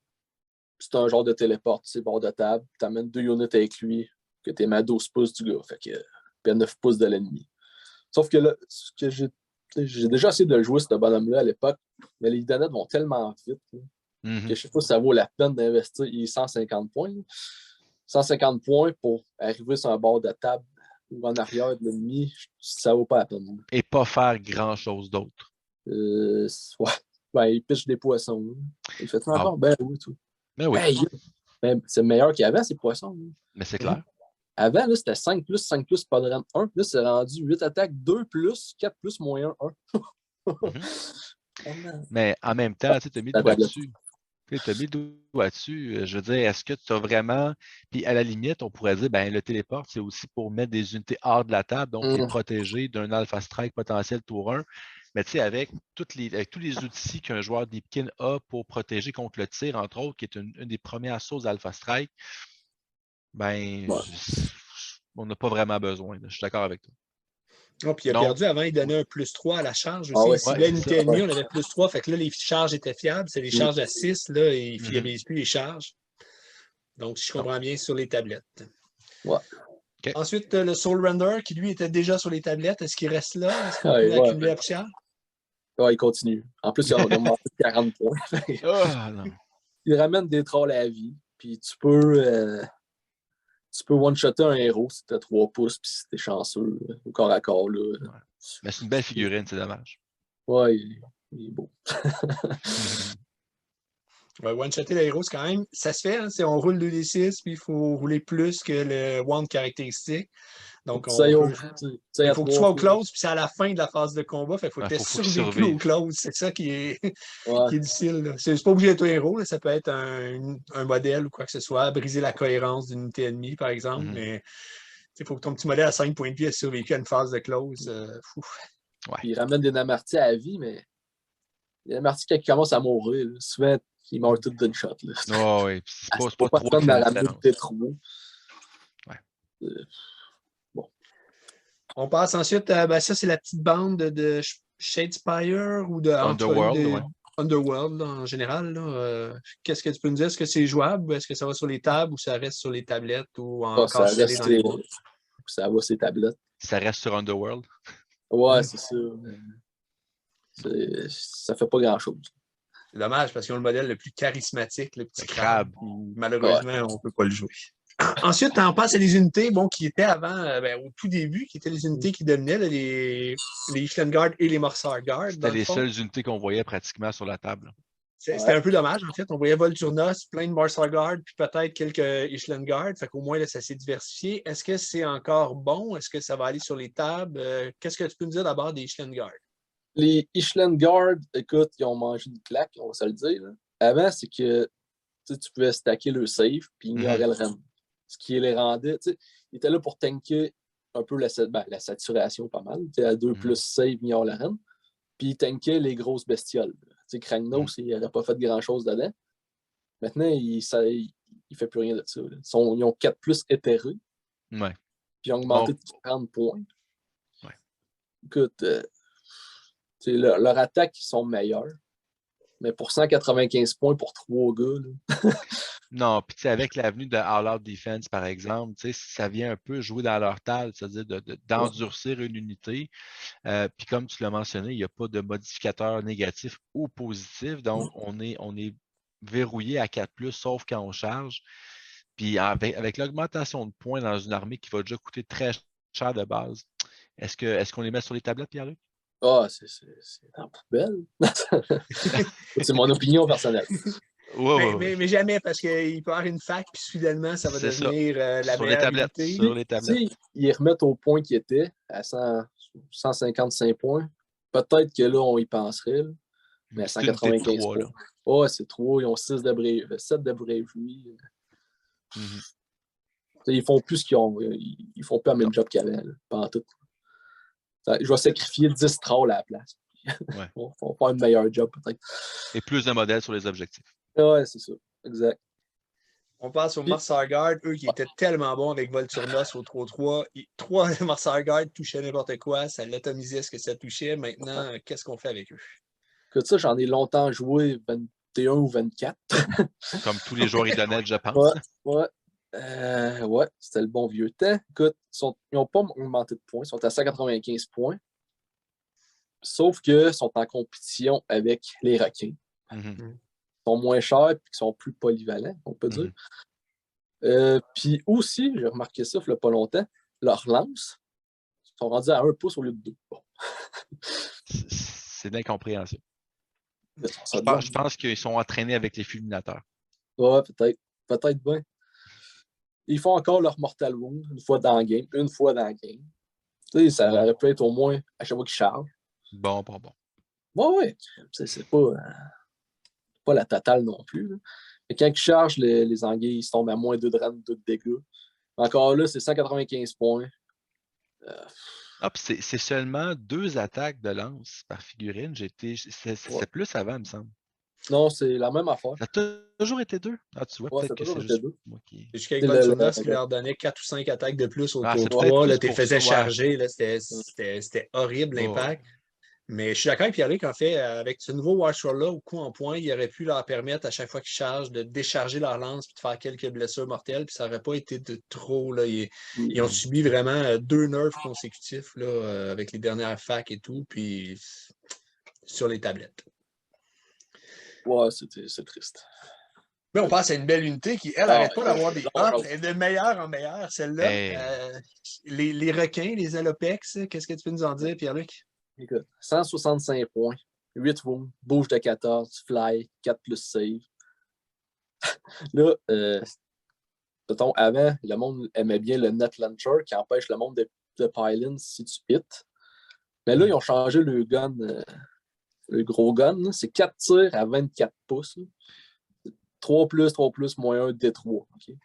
[SPEAKER 2] c'est un genre de téléport, c'est bord de table. Tu amènes 2 units avec lui, que tu mets à 12 pouces du gars, fait que puis à 9 pouces de l'ennemi. Sauf que là, j'ai déjà essayé de le jouer, ce bonhomme-là, à l'époque, mais les donettes vont tellement vite que je sais pas si ça vaut la peine d'investir. Il est 150 points. Là. 150 points pour arriver sur un bord de table ou en arrière de l'ennemi, ça vaut pas la peine.
[SPEAKER 3] Et pas faire grand-chose d'autre.
[SPEAKER 2] Ouais. Ben, il piche des poissons. Là. Il fait encore? Ben oui, tout.
[SPEAKER 3] Mais oui.
[SPEAKER 2] Hey, ben, c'est meilleur qu'avant, ces poissons. Là.
[SPEAKER 3] Mais c'est clair.
[SPEAKER 2] Avant, là, c'était 5 plus, pas de rente 1. Là, c'est rendu 8 attaques, 2 plus, 4 plus, moins 1.
[SPEAKER 3] Mais en même temps, tu as mis le doigt dessus. Tu as mis le doigt dessus. Je veux dire, est-ce que tu as vraiment. Puis à la limite, on pourrait dire, ben le téléport, c'est aussi pour mettre des unités hors de la table, donc les protéger d'un alpha strike potentiel tour 1. Mais tu sais, avec tous les outils qu'un joueur Deepkin a pour protéger contre le tir, entre autres, qui est une des premières sources d'alpha strike, ben, on n'a pas vraiment besoin. Je suis d'accord avec toi.
[SPEAKER 1] Oh, puis il a perdu avant, il donnait un plus 3 à la charge aussi. Il ciblait une unité ennemie, on avait plus 3. Fait que là, les charges étaient fiables. C'est les charges à 6, là, et il ne fiabilise plus les charges. Donc, si je comprends bien, sur les tablettes.
[SPEAKER 2] Ouais.
[SPEAKER 1] Okay. Ensuite, le Soul Render, qui lui était déjà sur les tablettes. Est-ce qu'il reste là? Est-ce qu'il peut accumuler la poussière?
[SPEAKER 2] Ouais, il continue. En plus, il a augmenté de 40 points.
[SPEAKER 3] Non.
[SPEAKER 2] Il ramène des trolls à la vie. Puis tu peux one-shotter un héros si t'as 3 pouces puis si t'es chanceux au corps à corps. Là.
[SPEAKER 3] Ouais. Mais c'est une belle figurine, c'est dommage.
[SPEAKER 2] Ouais, il est beau.
[SPEAKER 1] Ouais, one-shotter le héros, c'est quand même. Ça se fait, hein, on roule 2d6, puis il faut rouler plus que le wand caractéristique. Donc, il faut que tu sois au close, puis c'est à la fin de la phase de combat. Fait qu'il faut que tu aies survécu au close. C'est ça qui est, qui est difficile. C'est pas obligé d'être un héros. Là. Ça peut être un modèle ou quoi que ce soit. Briser la cohérence d'une unité ennemie, par exemple. Mais il faut que ton petit modèle à 5 points de vie ait survécu à une phase de close.
[SPEAKER 3] Ouais.
[SPEAKER 2] Il ramène des Namarty à la vie, mais les Namarty, quand ils commencent à mourir, là, souvent, ils meurent tous d'une shot.
[SPEAKER 3] Oh, oui, c'est pas
[SPEAKER 2] trop
[SPEAKER 3] trop
[SPEAKER 2] de la ramener de trop.
[SPEAKER 3] Ouais.
[SPEAKER 1] Bon. On passe ensuite à ça, c'est la petite bande de Shadespire ou de
[SPEAKER 3] Underworld,
[SPEAKER 2] Underworld
[SPEAKER 1] en général. Qu'est-ce que tu peux nous dire? Est-ce que c'est jouable? Est-ce que ça va sur les tables ou ça reste sur les tablettes ou encore
[SPEAKER 2] ça
[SPEAKER 1] scellé dans les boîtes?
[SPEAKER 2] Ça va sur les tablettes.
[SPEAKER 3] Ça reste sur Underworld?
[SPEAKER 2] Ouais, c'est ça. Ça fait pas grand-chose.
[SPEAKER 1] C'est dommage parce qu'ils ont le modèle le plus charismatique, le petit crabe. Malheureusement, on ne peut pas le jouer. Ensuite, on passe à des unités qui étaient avant, au tout début, qui étaient les unités qui dominaient, là, les Ishland Guard et les Morrsar Guard.
[SPEAKER 3] C'était les seules unités qu'on voyait pratiquement sur la table.
[SPEAKER 1] C'était un peu dommage, en fait. On voyait Volturnos, plein de Morrsar Guard, puis peut-être quelques Ishland Guard. Fait qu'au moins, là, ça s'est diversifié. Est-ce que c'est encore bon? Est-ce que ça va aller sur les tables? Qu'est-ce que tu peux nous dire d'abord des Ishland Guard?
[SPEAKER 2] Les Ishland Guard, écoute, ils ont mangé une claque, on va se le dire. Là. avant, c'est que tu pouvais stacker le save puis ignorer le rend. Ce qui les rendait, ils étaient là pour tanker un peu la saturation pas mal. À 2 plus save, ignore le rend. Puis ils tankaient les grosses bestioles. Kragnos, il n'aurait pas fait grand-chose dedans. Maintenant, il ne fait plus rien de ça. Ils ont 4 plus éthérés.
[SPEAKER 3] Ouais.
[SPEAKER 2] Puis ils ont augmenté de 40 points.
[SPEAKER 3] Ouais.
[SPEAKER 2] Écoute, leur attaque, ils sont meilleurs. Mais pour 195 points pour 3 gars. Là.
[SPEAKER 3] Non, puis avec l'avenue de All Out Defense, par exemple, ça vient un peu jouer dans leur table, c'est-à-dire d'endurcir une unité. Puis comme tu l'as mentionné, il n'y a pas de modificateur négatif ou positif. Donc, on est verrouillé à 4+, sauf quand on charge. Puis avec l'augmentation de points dans une armée qui va déjà coûter très cher de base, est-ce qu'on les met sur les tablettes, Pierre-Luc?
[SPEAKER 2] Ah, c'est en poubelle. C'est mon opinion personnelle.
[SPEAKER 1] Mais jamais, parce qu'il peut y avoir une fac, puis soudainement, ça va devenir la
[SPEAKER 3] sur
[SPEAKER 1] meilleure
[SPEAKER 3] les tablettes,
[SPEAKER 1] unité.
[SPEAKER 3] Sur les tablettes.
[SPEAKER 2] Ils remettent au point qu'ils étaient, à 155 points. Peut-être que là, on y penserait. Là. Mais à 195 points. Là. Oh, c'est trop. Ils ont 7 de bravery. Ils font plus ce qu'ils ont. Ils font pas le même job qu'avant. Pas en tout. Je vais sacrifier 10 trolls à la place.
[SPEAKER 3] Ouais.
[SPEAKER 2] On va faire un meilleur job, peut-être.
[SPEAKER 3] Et plus de modèles sur les objectifs.
[SPEAKER 2] Ouais, c'est ça. Exact.
[SPEAKER 1] On passe aux Marsargard, eux qui étaient tellement bons avec Volturnos au 3-3. 3 Marsargard touchaient n'importe quoi, ça l'atomisait ce que ça touchait. Maintenant, qu'est-ce qu'on fait avec eux?
[SPEAKER 2] Écoute, ça, j'en ai longtemps joué, 21 ou 24.
[SPEAKER 3] Comme tous les joueurs idonnettes, je pense.
[SPEAKER 2] Ouais. Ouais, c'était le bon vieux temps. Écoute, ils n'ont pas augmenté de points, ils sont à 195 points. Sauf qu'ils sont en compétition avec les requins. Ils sont moins chers et qui sont plus polyvalents, on peut dire. Puis aussi, j'ai remarqué ça il n'y a pas longtemps, leurs lances sont rendues à 1 pouce au lieu de 2. Bon.
[SPEAKER 3] C'est d'incompréhension.
[SPEAKER 2] Je
[SPEAKER 3] pense qu'ils sont entraînés avec les fulminateurs.
[SPEAKER 2] Ouais, peut-être. Peut-être bien. Ils font encore leur Mortal Wound une fois dans le game. Tu sais, ça aurait pu être au moins à chaque fois qu'ils chargent.
[SPEAKER 3] Bon.
[SPEAKER 2] Ouais. C'est pas la totale non plus. Là. Mais quand ils chargent, les anguilles, ils tombent à moins 2 de rend, 2 de dégâts. Encore là, c'est 195 points.
[SPEAKER 3] Puis c'est seulement 2 attaques de lance par figurine. C'est plus avant, il me semble.
[SPEAKER 2] Non, c'est la même affaire.
[SPEAKER 3] Ça a toujours été 2. Ah, tu vois, peut-être que c'est juste moi qui...
[SPEAKER 1] C'est jusqu'avec Volturnos qui leur donnait 4 ou 5 attaques de plus au tour 3. Là, tu les faisais charger. C'était horrible l'impact. Mais je suis d'accord avec Pierre-Luc, en fait, avec ce nouveau Watchroll-là, au coup en point, il aurait pu leur permettre à chaque fois qu'ils chargent de décharger leur lance et de faire quelques blessures mortelles, puis ça n'aurait pas été de trop. Là. Ils ont subi vraiment 2 nerfs consécutifs là, avec les dernières facs et tout, puis sur les tablettes.
[SPEAKER 2] Ouais, c'est triste.
[SPEAKER 1] Mais on passe à une belle unité qui, elle, n'arrête pas d'avoir des ups, et de meilleur en meilleur, celle-là. Les requins, les Alopex, qu'est-ce que tu peux nous en dire, Pierre-Luc?
[SPEAKER 2] Écoute, 165 points, 8 wounds, bouge de 14, fly, 4 plus save. Là, avant, le monde aimait bien le net launcher qui empêche le monde de pile-in si tu hits. Mais là, ils ont changé le gun, le gros gun. C'est 4 tirs à 24 pouces. 3 plus, moins 1, D3. Okay?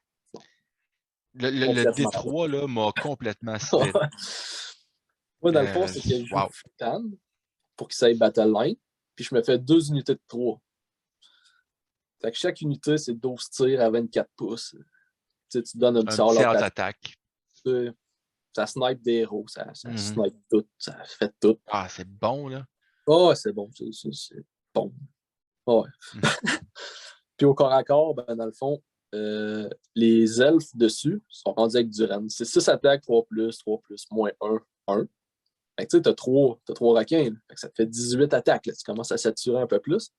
[SPEAKER 3] Le D3 là, m'a complètement sidéré.
[SPEAKER 2] Moi, dans le fond, c'est que je joue Futan pour qu'il s'aille Battle Line, puis je me fais 2 unités de 3. Fait que chaque unité, c'est 12 tirs à 24 pouces. Tu donnes un petit
[SPEAKER 3] all-out attaque.
[SPEAKER 2] Ça snipe des héros, ça snipe tout, ça fait tout.
[SPEAKER 3] Ah, c'est bon, là.
[SPEAKER 2] Oh, c'est bon, c'est bon. Ouais. Puis au corps à corps, ben, dans le fond, les elfes dessus sont rendus avec du Ren. C'est 6 attaques, 3 plus, moins 1, 1. Fait que tu sais, t'as 3 requins. Fait que ça te fait 18 attaques. Là. Tu commences à saturer un peu plus.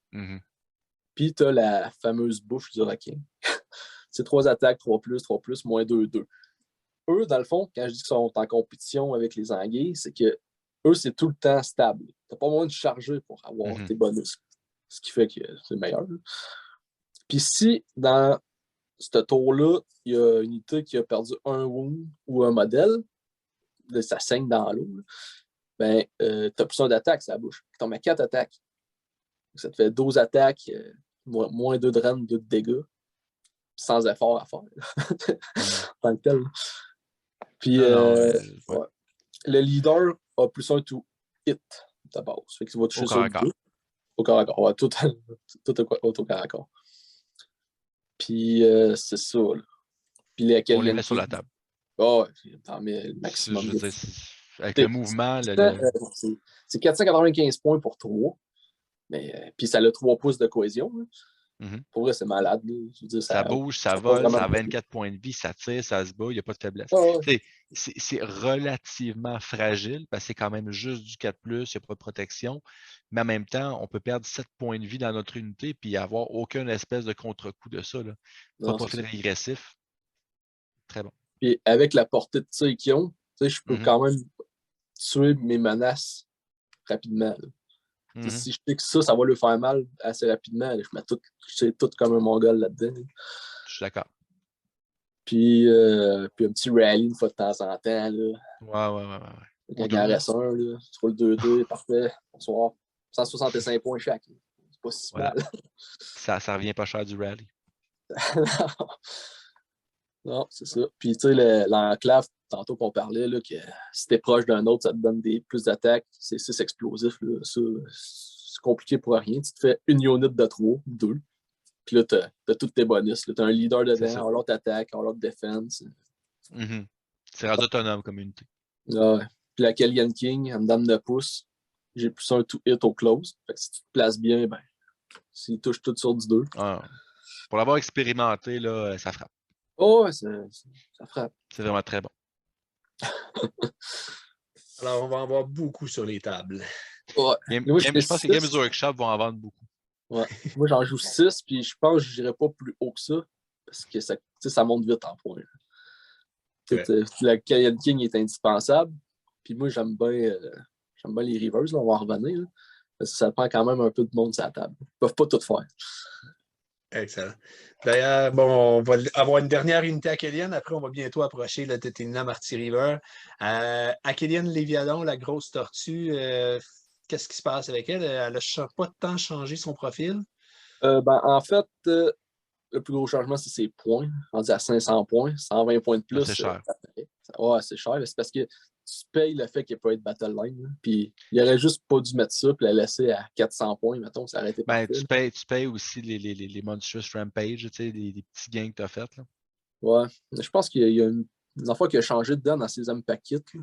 [SPEAKER 2] Puis t'as la fameuse bouche du requin. C'est 3 attaques, 3 plus, moins 2, 2. Eux, dans le fond, quand je dis qu'ils sont en compétition avec les anguilles, c'est que eux, c'est tout le temps stable. T'as pas besoin de charger pour avoir tes bonus. Ce qui fait que c'est meilleur. Là. Puis si, dans ce tour-là, il y a une unité qui a perdu un wound ou un modèle, là, ça saigne dans l'eau, ben, t'as plus un d'attaque, ça bouge. Tu tombes à 4 attaques. Ça te fait 12 attaques, moins 2 de rend, 2 de dégâts, sans effort à faire. Tant que tel. Puis, ouais. Le leader a plus 1 to hit de base. Fait qu'il va toucher sur le 2. Au corps à corps. Ouais, tout au corps à corps. Puis, c'est ça. Là. Puis,
[SPEAKER 3] on les met sur la table.
[SPEAKER 2] Oh, t'en mets le maximum.
[SPEAKER 3] Je veux dire, avec le mouvement.
[SPEAKER 2] C'est 495 points pour 3. Mais, puis, ça a 3 pouces de cohésion. Pour vrai, c'est malade. Je veux dire,
[SPEAKER 3] ça bouge, ça vole, ça a 24 points de vie, ça tire, ça se bat, il n'y a pas de faiblesse. C'est relativement fragile parce que c'est quand même juste du 4+, il n'y a pas de protection. Mais en même temps, on peut perdre 7 points de vie dans notre unité et avoir aucune espèce de contre-coup de ça. Là. Pas de profil régressif. Très bon.
[SPEAKER 2] Puis avec la portée de tir qu'ils ont, je peux quand même tuer mes menaces rapidement. Si je sais que ça va lui faire mal assez rapidement, je mets tout comme un mongol là-dedans.
[SPEAKER 3] Je suis d'accord.
[SPEAKER 2] Puis un petit rally une fois de temps en temps. Là.
[SPEAKER 3] Ouais.
[SPEAKER 2] Quand il en reste un, là, tu roules 2-2, parfait. Bonsoir. 165 points chaque. C'est pas si mal.
[SPEAKER 3] Ça revient pas cher du rally.
[SPEAKER 2] Non, c'est ça. Puis tu sais, l'enclave, tantôt qu'on parlait, là, que si t'es proche d'un autre, ça te donne plus d'attaques. C'est 6 explosifs. Là. Ça, c'est compliqué pour rien. Tu te fais une unit de 3, 2. Puis là, t'as tous tes bonus. T'as un leader dedans, un autre attaque, un autre défense.
[SPEAKER 3] C'est rendu autonome comme unité.
[SPEAKER 2] Ouais. Puis la Kellyan King, elle me donne 9 pouces. J'ai plus 1 to hit au close. Fait que si tu te places bien, ben, s'il touche tout sur du 2.
[SPEAKER 3] Pour l'avoir expérimenté, là, ça frappe.
[SPEAKER 2] Oh, ouais, ça frappe.
[SPEAKER 3] C'est vraiment très bon.
[SPEAKER 1] Alors, on va en voir beaucoup sur les tables.
[SPEAKER 2] Ouais.
[SPEAKER 3] Je pense que les Games Workshop vont en vendre beaucoup.
[SPEAKER 2] Ouais. Moi, j'en joue 6, puis je pense que je n'irai pas plus haut que ça, parce que ça monte vite en points. La Kellyan King est indispensable, puis moi, j'aime bien les Reavers, là, on va en revenir. Là, parce que ça prend quand même un peu de monde sur la table. Ils ne peuvent pas tout faire.
[SPEAKER 1] Excellent. D'ailleurs, bon, on va avoir une dernière unité à Kellyan. Après, on va bientôt approcher le Tetina Marty River. À Kellyan Léviadon, la grosse tortue, qu'est-ce qui se passe avec elle? Elle n'a pas tant changé son profil?
[SPEAKER 2] En fait, le plus gros changement, c'est ses points. On dit à 500 points, 120 points de plus.
[SPEAKER 3] C'est cher.
[SPEAKER 2] C'est cher. C'est parce que tu payes le fait qu'il peut être battle line. Là. Puis il aurait juste pas dû mettre ça puis la laisser à 400 points, mettons, ça aurait été parfait.
[SPEAKER 3] Tu payes aussi les Monstrous Rampage, les petits gains que tu as fait. Là.
[SPEAKER 2] Ouais. Je pense qu'il y a une affaire qui a changé dedans dans ses Impact Kits.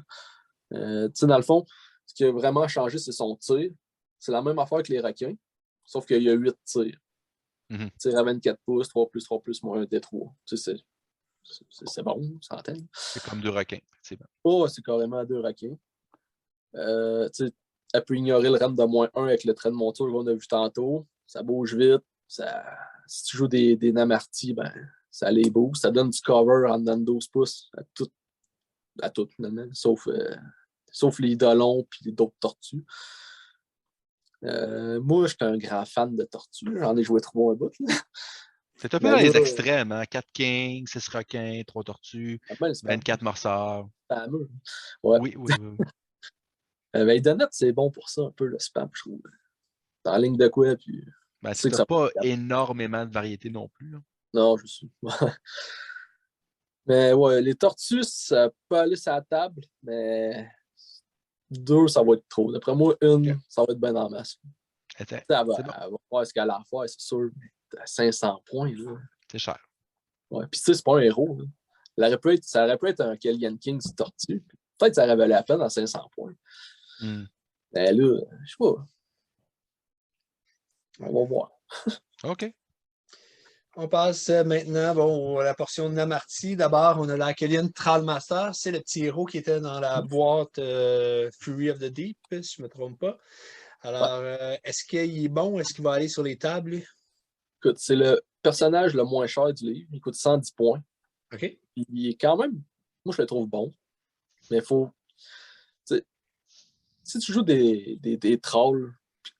[SPEAKER 2] Dans le fond, ce qui a vraiment changé, c'est son tir. C'est la même affaire que les requins, sauf qu'il y a 8 tirs. Tir à 24 pouces, 3+, moins 1 D3. C'est bon, centaine.
[SPEAKER 3] C'est comme 2 requins, c'est bon.
[SPEAKER 2] Oh, c'est carrément 2 requins. Elle peut ignorer le rem de -1 avec le trait de monture qu'on a vu tantôt. Ça bouge vite. Si tu joues des Namarty, ben, ça les booste. Ça donne du cover en dedans de 12 pouces à tout finalement, sauf les idolons et d'autres tortues. Moi, je suis un grand fan de tortues. J'en ai joué 3 un bout.
[SPEAKER 3] C'est un peu dans les extrêmes, hein? 4 kings, 6 requins, 3 tortues, 24 morceurs.
[SPEAKER 2] Fameux. Ouais.
[SPEAKER 3] Oui.
[SPEAKER 2] Idonette, c'est bon pour ça, un peu le spam, je trouve. Dans la ligne de quoi, puis.
[SPEAKER 3] Tu n'as pas énormément de variétés non plus. Là.
[SPEAKER 2] Non, je suis. Mais ouais, les tortues, ça peut aller sur la table, mais 2, ça va être trop. D'après moi, 1, ça va être bien en masse. Elle va voir ce qu'elle a à faire, c'est sûr. À 500 points, là.
[SPEAKER 3] C'est cher.
[SPEAKER 2] Ouais, puis tu sais, c'est pas un héros. Là. Ça aurait pu être un Kellyan King du tortue. Peut-être que ça aurait valu la peine à 500 points. Mais là, je sais pas. On va voir.
[SPEAKER 3] OK.
[SPEAKER 1] On passe maintenant à la portion de Namarty. D'abord, on a la Kellyan Trallmaster. C'est le petit héros qui était dans la boîte Fury of the Deep, si je ne me trompe pas. Alors, est-ce qu'il est bon? Est-ce qu'il va aller sur les tables, lui?
[SPEAKER 2] Écoute, c'est le personnage le moins cher du livre. Il coûte 110 points.
[SPEAKER 1] OK.
[SPEAKER 2] Il est quand même... Moi, je le trouve bon. Mais il faut... Si tu joues des trolls,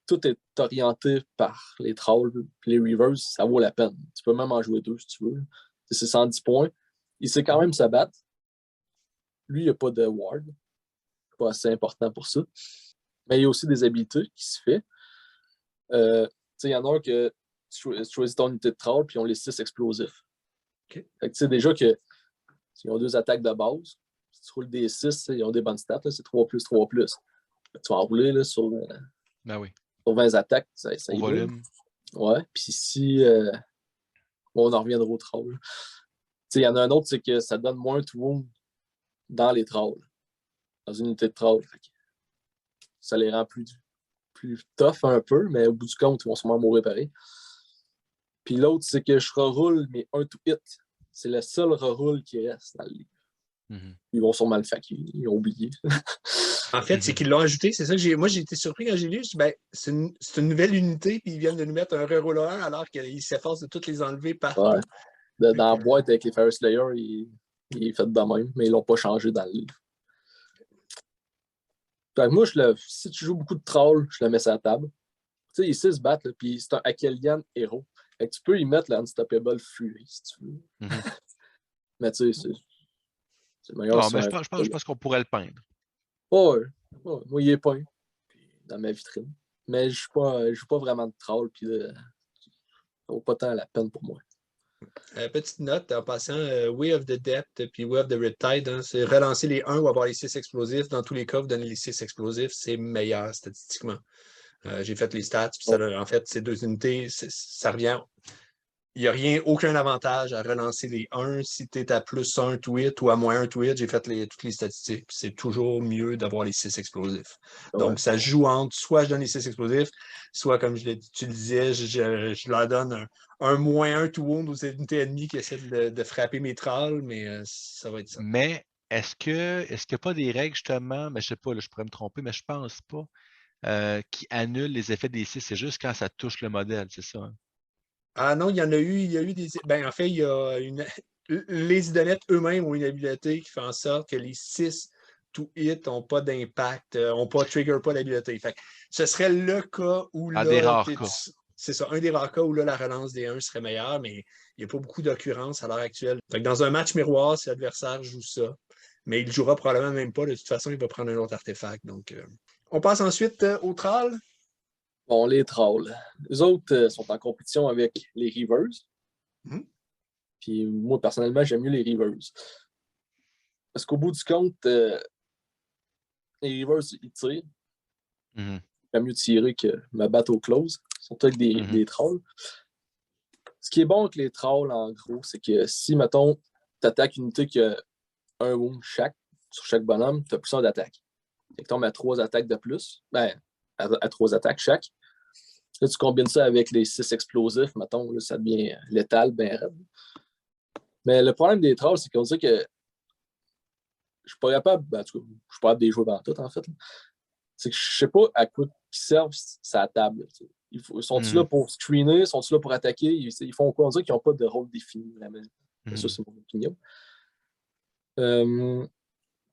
[SPEAKER 2] tout est orienté par les trolls et les reavers, ça vaut la peine. Tu peux même en jouer 2 si tu veux. C'est 110 points. Il sait quand même se battre. Lui, il n'y a pas de ward. C'est pas assez important pour ça. Mais il y a aussi des habilités qui se fait. Il y en a un que tu choisis ton unité de troll, puis ils ont les 6 explosifs.
[SPEAKER 1] OK.
[SPEAKER 2] Fait que tu sais déjà que ils ont 2 attaques de base. Si tu roules des 6, ils ont des bonnes stats, là, c'est 3+, 3+. Fait que tu vas enrouler là, sur
[SPEAKER 3] Ben oui.
[SPEAKER 2] 20 attaques, ça
[SPEAKER 3] Au
[SPEAKER 2] y va.
[SPEAKER 3] volume.
[SPEAKER 2] Ouais, puis si... bon, on en reviendra au troll. Il y en a un autre, c'est que ça donne moins de wound dans les trolls, dans une unité de troll. Ça les rend plus tough un peu, mais au bout du compte, ils vont sûrement mourir pareil. Puis l'autre, c'est que je reroule mes 1 to hit. C'est le seul reroule qui reste dans le livre.
[SPEAKER 3] Mhm.
[SPEAKER 2] Ils vont sûrement le faquer, ils ont oublié.
[SPEAKER 1] En fait, c'est qu'ils l'ont ajouté. C'est ça que moi, j'ai été surpris quand j'ai lu. Je dis, ben, c'est une nouvelle unité, puis ils viennent de nous mettre un reroller 1 alors qu'ils s'efforcent de toutes les enlever partout.
[SPEAKER 2] Ouais. Dans la boîte avec les Fire Slayer, il est fait de même, mais ils l'ont pas changé dans le livre. Fait que moi, si tu joues beaucoup de trolls, je le mets sur la table. Tu sais, il sait se battre, puis c'est un Akelian héros. Fait que tu peux y mettre l'Unstoppable Fury, si tu veux.
[SPEAKER 3] Mhm.
[SPEAKER 2] Mais tu sais, c'est meilleur.
[SPEAKER 3] Non, mais je pense qu'on pourrait le peindre.
[SPEAKER 2] Ouais. Moi, il est peint dans ma vitrine. Mais je joue pas vraiment de troll, puis ça vaut pas tant la peine pour moi.
[SPEAKER 1] Petite note, en passant, Way of the Depth puis Way of the Riptide, hein, c'est relancer les 1 ou avoir les 6 explosifs. Dans tous les cas, vous donnez les 6 explosifs, c'est meilleur statistiquement. J'ai fait les stats, puis en fait, ces 2 unités, ça revient. Il n'y a rien, aucun avantage à relancer les 1 si tu es à plus 1 to hit ou à moins 1 to hit. J'ai fait toutes les statistiques. C'est toujours mieux d'avoir les 6 explosifs.
[SPEAKER 2] Ouais.
[SPEAKER 1] Donc, ça joue entre soit je donne les 6 explosifs, soit, comme tu le disais, je leur donne un moins 1 to wound aux unités ennemies qui essaient de frapper mes trolls, mais ça va être ça.
[SPEAKER 3] Mais est-ce qu'il n'y a pas des règles, justement, mais je sais pas, là, je pourrais me tromper, mais je pense pas, qui annulent les effets des 6? C'est juste quand ça touche le modèle, c'est ça? Hein?
[SPEAKER 1] Ah non, il y a eu des. Ben, en fait, il y a les idonettes eux-mêmes ont une habileté qui fait en sorte que les 6 to hit n'ont pas d'impact, trigger pas l'habileté. Fait que ce serait le cas où
[SPEAKER 3] Dans des
[SPEAKER 1] là.
[SPEAKER 3] rares cas.
[SPEAKER 1] C'est ça, un des rares cas où là, la relance des 1 serait meilleure, mais il n'y a pas beaucoup d'occurrences à l'heure actuelle. Fait que dans un match miroir, si l'adversaire joue ça, mais il ne jouera probablement même pas. De toute façon, il va prendre un autre artefact. Donc, on passe ensuite au troll.
[SPEAKER 2] Bon, les trolls. Les autres sont en compétition avec les Reavers.
[SPEAKER 1] Mm.
[SPEAKER 2] Puis moi, personnellement, j'aime mieux les Reavers. Parce qu'au bout du compte, les Reavers, ils tirent.
[SPEAKER 3] Mhm.
[SPEAKER 2] J'aime mieux tirer que me battre au close. Surtout avec des trolls. Ce qui est bon avec les trolls, en gros, c'est que si, mettons, tu attaques une unité qui a un wound sur chaque bonhomme, tu as plus un d'attaque. Fait que tu tombes à 3 attaques de plus. Ben, à 3 attaques chaque. Là, tu combines ça avec les 6 explosifs, mettons, là, ça devient létal, ben raide. Mais le problème des trolls, c'est qu'on dit que je suis pas capable, ben, en tout cas, je suis pas capable de les jouer dans tout, en fait. C'est que je sais pas à quoi ils servent sa table. Sont-ils là pour screener? Sont-ils là pour attaquer? Ils font quoi? On dirait qu'ils n'ont pas de rôle défini. Ça, c'est mon opinion.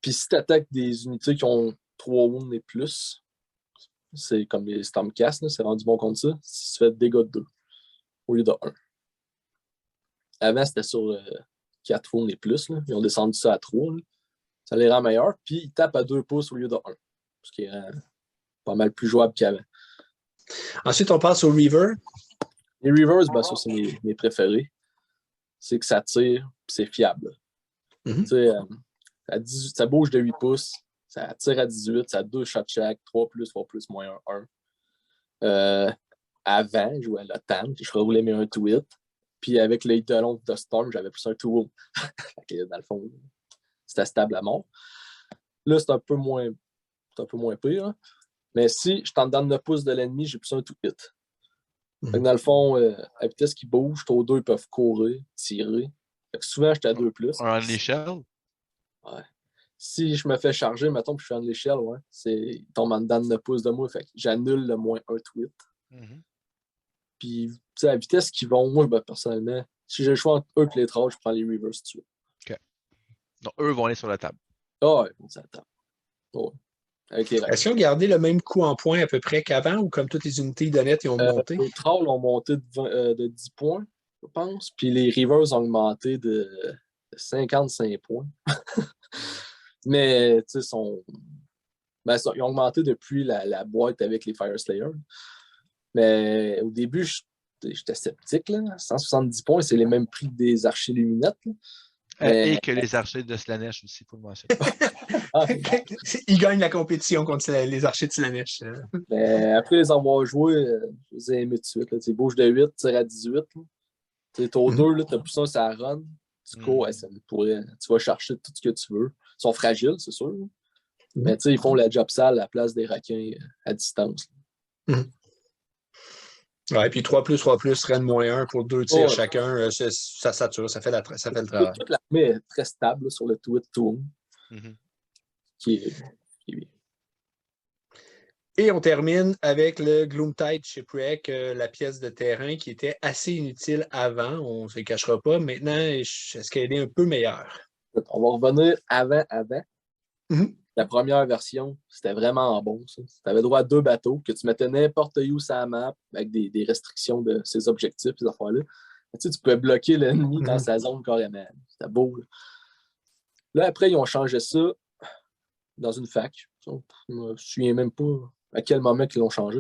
[SPEAKER 2] Puis si tu attaques des unités qui ont 3 wounds et plus, c'est comme les Stormcast, c'est rendu bon contre ça. Si tu fais dégâts de 2 au lieu de 1. Avant, c'était sur 4 wounds et plus. Là. Ils ont descendu ça à 3. Là. Ça les rend meilleurs. Puis ils tapent à 2 pouces au lieu de 1. Ce qui est pas mal plus jouable qu'avant.
[SPEAKER 1] Ensuite, on passe au Reaver.
[SPEAKER 2] Les Reavers, ben ça, c'est mes préférés. C'est que ça tire, c'est fiable. Mm-hmm. Ça bouge de 8 pouces, ça tire à 18, ça a 2 shots chaque, 3+, moins 1. Avant, je jouais à la TAM, je reroulais mes 1 to hit. Puis avec les Eidolons de Storm, j'avais plus un to wound. Dans le fond, c'était stable à mort. Là, c'est un peu moins pire. Hein. Mais si je t'en donne 9 pouces de l'ennemi, j'ai plus un to hit. Fait que dans le fond, à vitesse qui bouge, aux 2, ils peuvent courir, tirer. Fait que souvent, j'étais à 2+.
[SPEAKER 3] En l'échelle?
[SPEAKER 2] Ouais. Si je me fais charger, mettons, puis je suis en l'échelle, ouais, il tombe en dedans de 9 pouces de moi. Fait que j'annule le moins 1 tweet. Mm-hmm. Puis, tu sais, à vitesse qu'ils vont, moi, ben, personnellement, si j'ai le choix entre eux et les trolls, je prends les Reavers tout de suite.
[SPEAKER 3] OK. Donc, eux vont aller sur la table.
[SPEAKER 2] Ah ouais, ils vont sur la table. Ouais.
[SPEAKER 1] Est-ce qu'ils ont gardé le même coup en points à peu près qu'avant ou comme toutes les unités d'honnêtes, ils ont monté?
[SPEAKER 2] Les trolls ont monté de 10 points, je pense. Puis les Reavers ont augmenté de 55 points. Mais, tu sais, ils ont augmenté depuis la boîte avec les Fire Slayer. Mais au début, j'étais sceptique. Là. 170 points, c'est les mêmes prix que des archers luminettes.
[SPEAKER 3] Et que les archers de Slaanesh aussi, il faut le mentionner.
[SPEAKER 1] Ils gagnent la compétition contre les archers de Slaanesh.
[SPEAKER 2] Mais après les avoir joués, je les ai aimés tout de suite. Là. Bouge de 8, tire à 18. Tour 2, tu as plus ça, ça run. Tu cours, tu vas chercher tout ce que tu veux. Ils sont fragiles, c'est sûr. Mais ils font la job sale à la place des requins à distance.
[SPEAKER 1] Ouais, puis 3+3+, Rennes -1 pour 2 tirs chacun, ça sature, ça fait le travail.
[SPEAKER 2] Toute l'armée est très stable là, sur le tweet tour. Qui est bien.
[SPEAKER 1] Et on termine avec le Gloomtide Shipwreck, la pièce de terrain qui était assez inutile avant, on ne se le cachera pas. Maintenant, est-ce qu'elle est un peu meilleure?
[SPEAKER 2] On va revenir avant. La première version, c'était vraiment bon. Tu avais droit à 2 bateaux, que tu mettais n'importe où sur la map, avec des restrictions de ses objectifs, ces affaires-là. Tu pouvais bloquer l'ennemi dans sa zone carrément. C'était beau. Là, après, ils ont changé ça dans une fac. Je ne me souviens même pas à quel moment ils l'ont changé.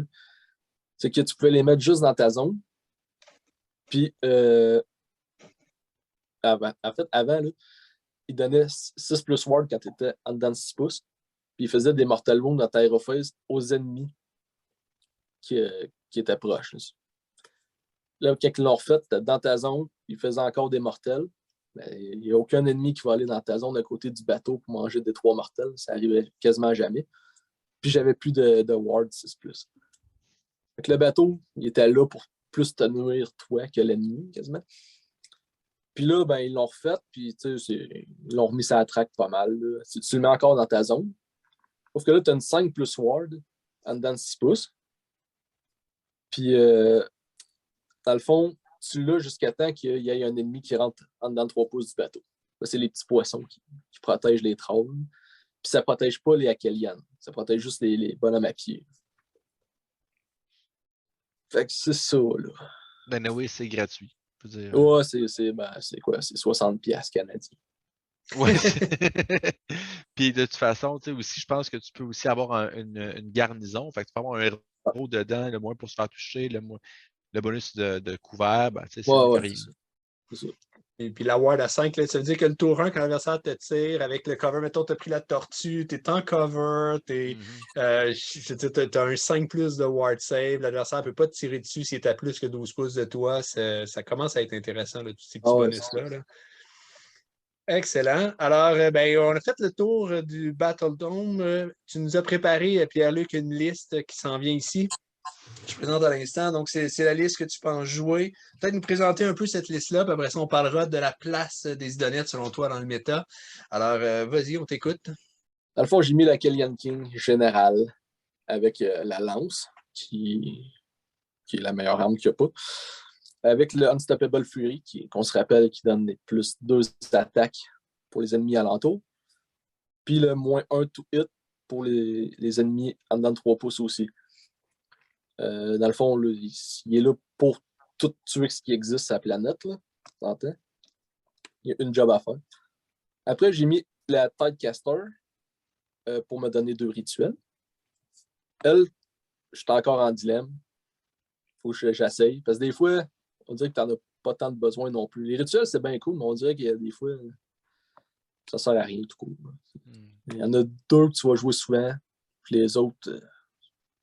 [SPEAKER 2] C'est que tu pouvais les mettre juste dans ta zone. Puis, avant, là, ils donnaient 6+ ward quand tu étais en dedans de 6 pouces. Puis ils faisaient des mortal wounds dans ta aérophase aux ennemis qui étaient proches. Là, quand ils l'ont refait, c'était dans ta zone, ils faisaient encore des mortels. Il n'y a aucun ennemi qui va aller dans ta zone à côté du bateau pour manger des 3 mortels. Ça arrivait quasiment jamais. Puis j'avais plus de ward 6+. Fait que le bateau, il était là pour plus te nuire toi que l'ennemi, quasiment. Puis là, ils l'ont refait, puis ils l'ont remis sur la track pas mal. Là. Tu le mets encore dans ta zone. Sauf que là, tu as une 5+ ward en dedans de 6 pouces. Puis, dans le fond, tu l'as jusqu'à temps qu'il y ait un ennemi qui rentre en dedans de 3 pouces du bateau. Là, c'est les petits poissons qui protègent les trolls. Puis ça ne protège pas les Akelian. Ça protège juste les bonhommes à pied. Fait que c'est ça, là.
[SPEAKER 3] Ben oui, c'est gratuit.
[SPEAKER 2] Ouais, c'est quoi? C'est 60$ canadiens.
[SPEAKER 3] Oui. Puis de toute façon, tu sais, aussi, je pense que tu peux aussi avoir une garnison. Fait que tu peux avoir un héros dedans, le moins pour se faire toucher, le bonus de couvert, c'est mieux que rien.
[SPEAKER 2] C'est ça.
[SPEAKER 1] Et puis la ward à 5, là, ça veut dire que le tour 1, quand l'adversaire te tire avec le cover, mettons, tu as pris la tortue, tu es en cover, tu as un 5+ de ward save, l'adversaire ne peut pas te tirer dessus s'il est à plus que 12 pouces de toi. Ça commence à être intéressant, là, tous ces petits bonus-là. Là. Excellent. Alors, on a fait le tour du Battle Dome. Tu nous as préparé, Pierre-Luc, une liste qui s'en vient ici. Je présente à l'instant. Donc, c'est la liste que tu penses jouer. Peut-être nous présenter un peu cette liste-là, puis après ça, on parlera de la place des idonettes selon toi dans le méta. Alors, vas-y, on t'écoute.
[SPEAKER 2] Dans le fond, j'ai mis la Kellyan King générale avec la lance, qui est la meilleure arme qu'il n'y a pas. Avec le Unstoppable Fury, qu'on se rappelle, qui donne les plus 2 attaques pour les ennemis alentours. Puis le -1 to hit pour les ennemis en dedans de 3 pouces aussi. Dans le fond, là, il est là pour tout tuer ce qui existe sur la planète. Là. T'entends? Il y a une job à faire. Après, j'ai mis la Tidecaster pour me donner 2 rituels. Elle, je suis encore en dilemme. Il faut que j'essaye. Parce que des fois, on dirait que tu n'en as pas tant de besoin non plus. Les rituels, c'est bien cool, mais on dirait qu'il y a des fois, ça sert à rien tout court. Il y en a 2 que tu vas jouer souvent, puis les autres,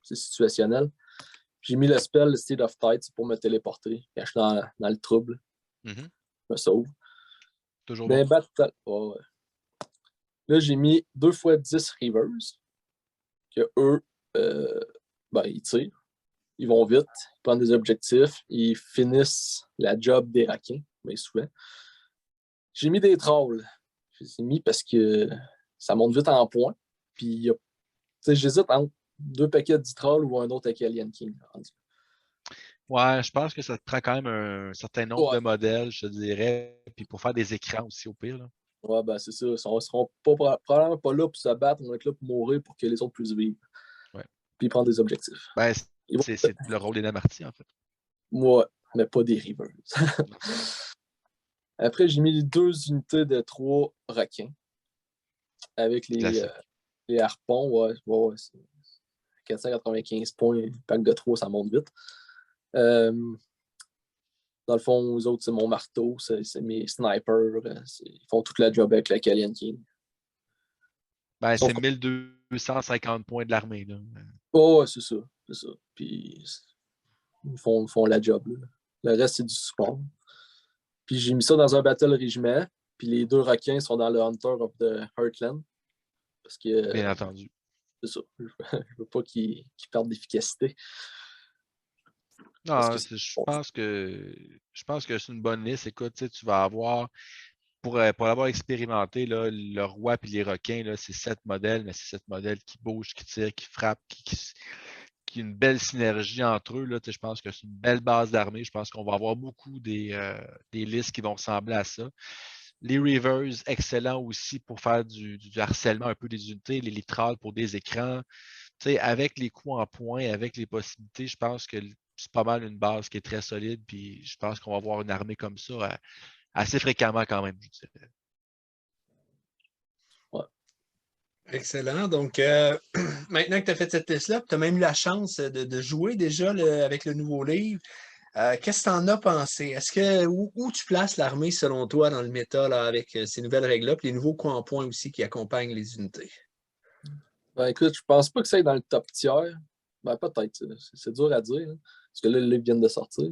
[SPEAKER 2] c'est situationnel. J'ai mis le spell, le State of Tide, pour me téléporter. Quand je suis dans le trouble, je me sauve.
[SPEAKER 3] Toujours bon.
[SPEAKER 2] Là, j'ai mis 2 fois 10 Reavers, que eux, ils tirent. Ils vont vite, ils prennent des objectifs, ils finissent la job des requins, bien souvent. J'ai mis des trolls. Je les ai mis parce que ça monte vite en points. Puis, j'hésite entre 2 paquets de trolls ou un autre Kellyan King.
[SPEAKER 3] Ouais, je pense que ça te prend quand même un certain nombre de modèles, je te dirais. Puis pour faire des écrans aussi, au pire. Là.
[SPEAKER 2] Ouais, c'est ça. Ils ne seront probablement pas là pour se battre, on va être là pour mourir pour que les autres puissent vivre.
[SPEAKER 3] Ouais.
[SPEAKER 2] Puis prendre des objectifs.
[SPEAKER 3] C'est le rôle des Namarty, en fait.
[SPEAKER 2] Ouais, mais pas des Reavers. Après, j'ai mis 2 unités de 3 requins. Avec les harpons, ouais, c'est 495 points, pack de 3, ça monte vite. Dans le fond, eux autres, c'est mon marteau, c'est mes snipers. Ils font toute la job avec la Calian King.
[SPEAKER 3] Ben,
[SPEAKER 2] Sauf
[SPEAKER 3] c'est 1250 points de l'armée. Là.
[SPEAKER 2] oh, ouais, c'est ça. Puis ils font la job. Là. Le reste, c'est du support. Puis j'ai mis ça dans un battle régiment. Puis les 2 requins sont dans le Hunter of the Heartland. Parce que
[SPEAKER 3] Bien entendu.
[SPEAKER 2] c'est ça. Je veux pas qu'ils perdent d'efficacité.
[SPEAKER 3] Non, je pense que c'est une bonne liste. Écoute, tu vas avoir, pour l'avoir expérimenté, là, le roi et les requins, là, c'est 7 modèles, mais c'est 7 modèles qui bougent, qui tirent, qui frappent, qui ont une belle synergie entre eux. Là, je pense que c'est une belle base d'armée. Je pense qu'on va avoir beaucoup des listes qui vont ressembler à ça. Les Reavers, excellents aussi pour faire du harcèlement un peu des unités, les litrales pour des écrans. Avec les coups en points, avec les possibilités, je pense que c'est pas mal une base qui est très solide. Puis je pense qu'on va avoir une armée comme ça assez fréquemment quand même, je dirais.
[SPEAKER 2] Ouais.
[SPEAKER 1] Excellent. Donc, maintenant que tu as fait cette liste-là, tu as même eu la chance de jouer déjà avec le nouveau livre. Qu'est-ce que tu en as pensé? Où tu places l'armée selon toi dans le méta là, avec ces nouvelles règles-là, puis les nouveaux coups en point aussi qui accompagnent les unités?
[SPEAKER 2] Ben écoute, je pense pas que ça aille dans le top tiers. Ben peut-être, c'est dur à dire. Hein, parce que là, le livre vient de sortir.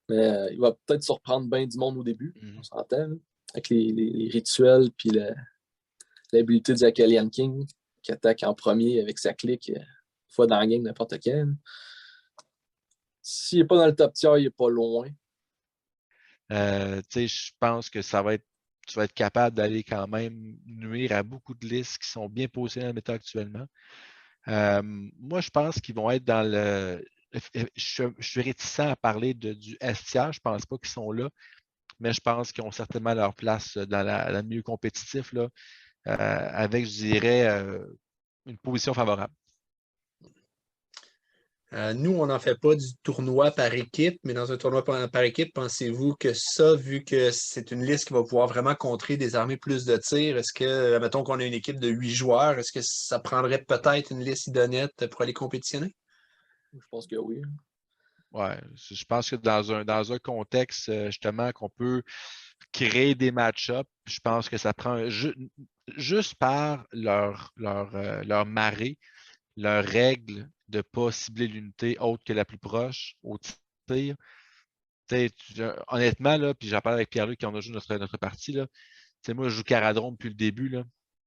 [SPEAKER 2] Mais il va peut-être surprendre bien du monde au début, on s'entend. Là, avec les rituels puis l'habilité du Akalian King qui attaque en premier avec sa clique une fois dans la game n'importe quand. S'il n'est pas dans le top tier, il n'est pas loin.
[SPEAKER 3] Je pense que tu vas être capable d'aller quand même nuire à beaucoup de listes qui sont bien posées dans le méta actuellement. Moi, je pense qu'ils vont être dans le. Je suis réticent à parler du STR. Je ne pense pas qu'ils sont là, mais je pense qu'ils ont certainement leur place dans le milieu compétitif, là, avec, je dirais, une position favorable.
[SPEAKER 1] Nous, on n'en fait pas du tournoi par équipe, mais dans un tournoi par équipe, pensez-vous que ça, vu que c'est une liste qui va pouvoir vraiment contrer des armées plus de tirs, est-ce que, mettons qu'on a une équipe de 8 joueurs, est-ce que ça prendrait peut-être une liste idonette pour aller compétitionner?
[SPEAKER 2] Je pense que oui.
[SPEAKER 3] Ouais, je pense que dans un contexte, justement, qu'on peut créer des match-ups, je pense que ça prend juste par leur marée, leurs règles de ne pas cibler l'unité autre que la plus proche au tir. Honnêtement, là, puis j'en parle avec Pierre-Luc qui en a joué notre partie, là, moi, je joue Caradron depuis le début, là,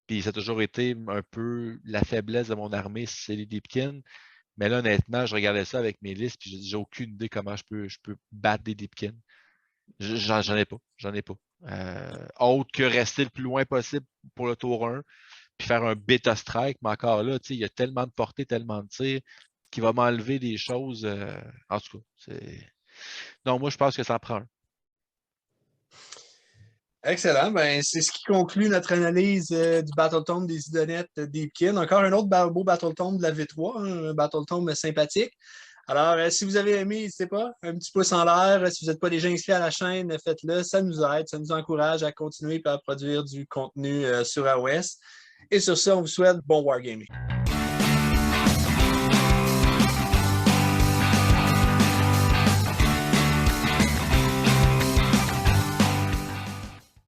[SPEAKER 3] puis ça a toujours été un peu la faiblesse de mon armée, c'est les Deepkin. Mais là, honnêtement, je regardais ça avec mes listes, puis j'ai aucune idée comment je peux battre des Deepkin. J'en ai pas. J'en ai pas. Autre que rester le plus loin possible pour le tour 1, puis faire un bêta strike, mais encore là, il y a tellement de portée, tellement de tirs, qui va m'enlever des choses. En tout cas, non, moi, je pense que ça en prend un.
[SPEAKER 1] Excellent. Ben, c'est ce qui conclut notre analyse du Battletome des Idonettes Deepkin. Encore un autre beau Battletome de la V3, hein, un Battletome sympathique. Alors, si vous avez aimé, n'hésitez pas, un petit pouce en l'air. Si vous n'êtes pas déjà inscrit à la chaîne, faites-le. Ça nous aide, ça nous encourage à continuer et à produire du contenu sur AOS. Et sur ça, on vous souhaite bon wargaming.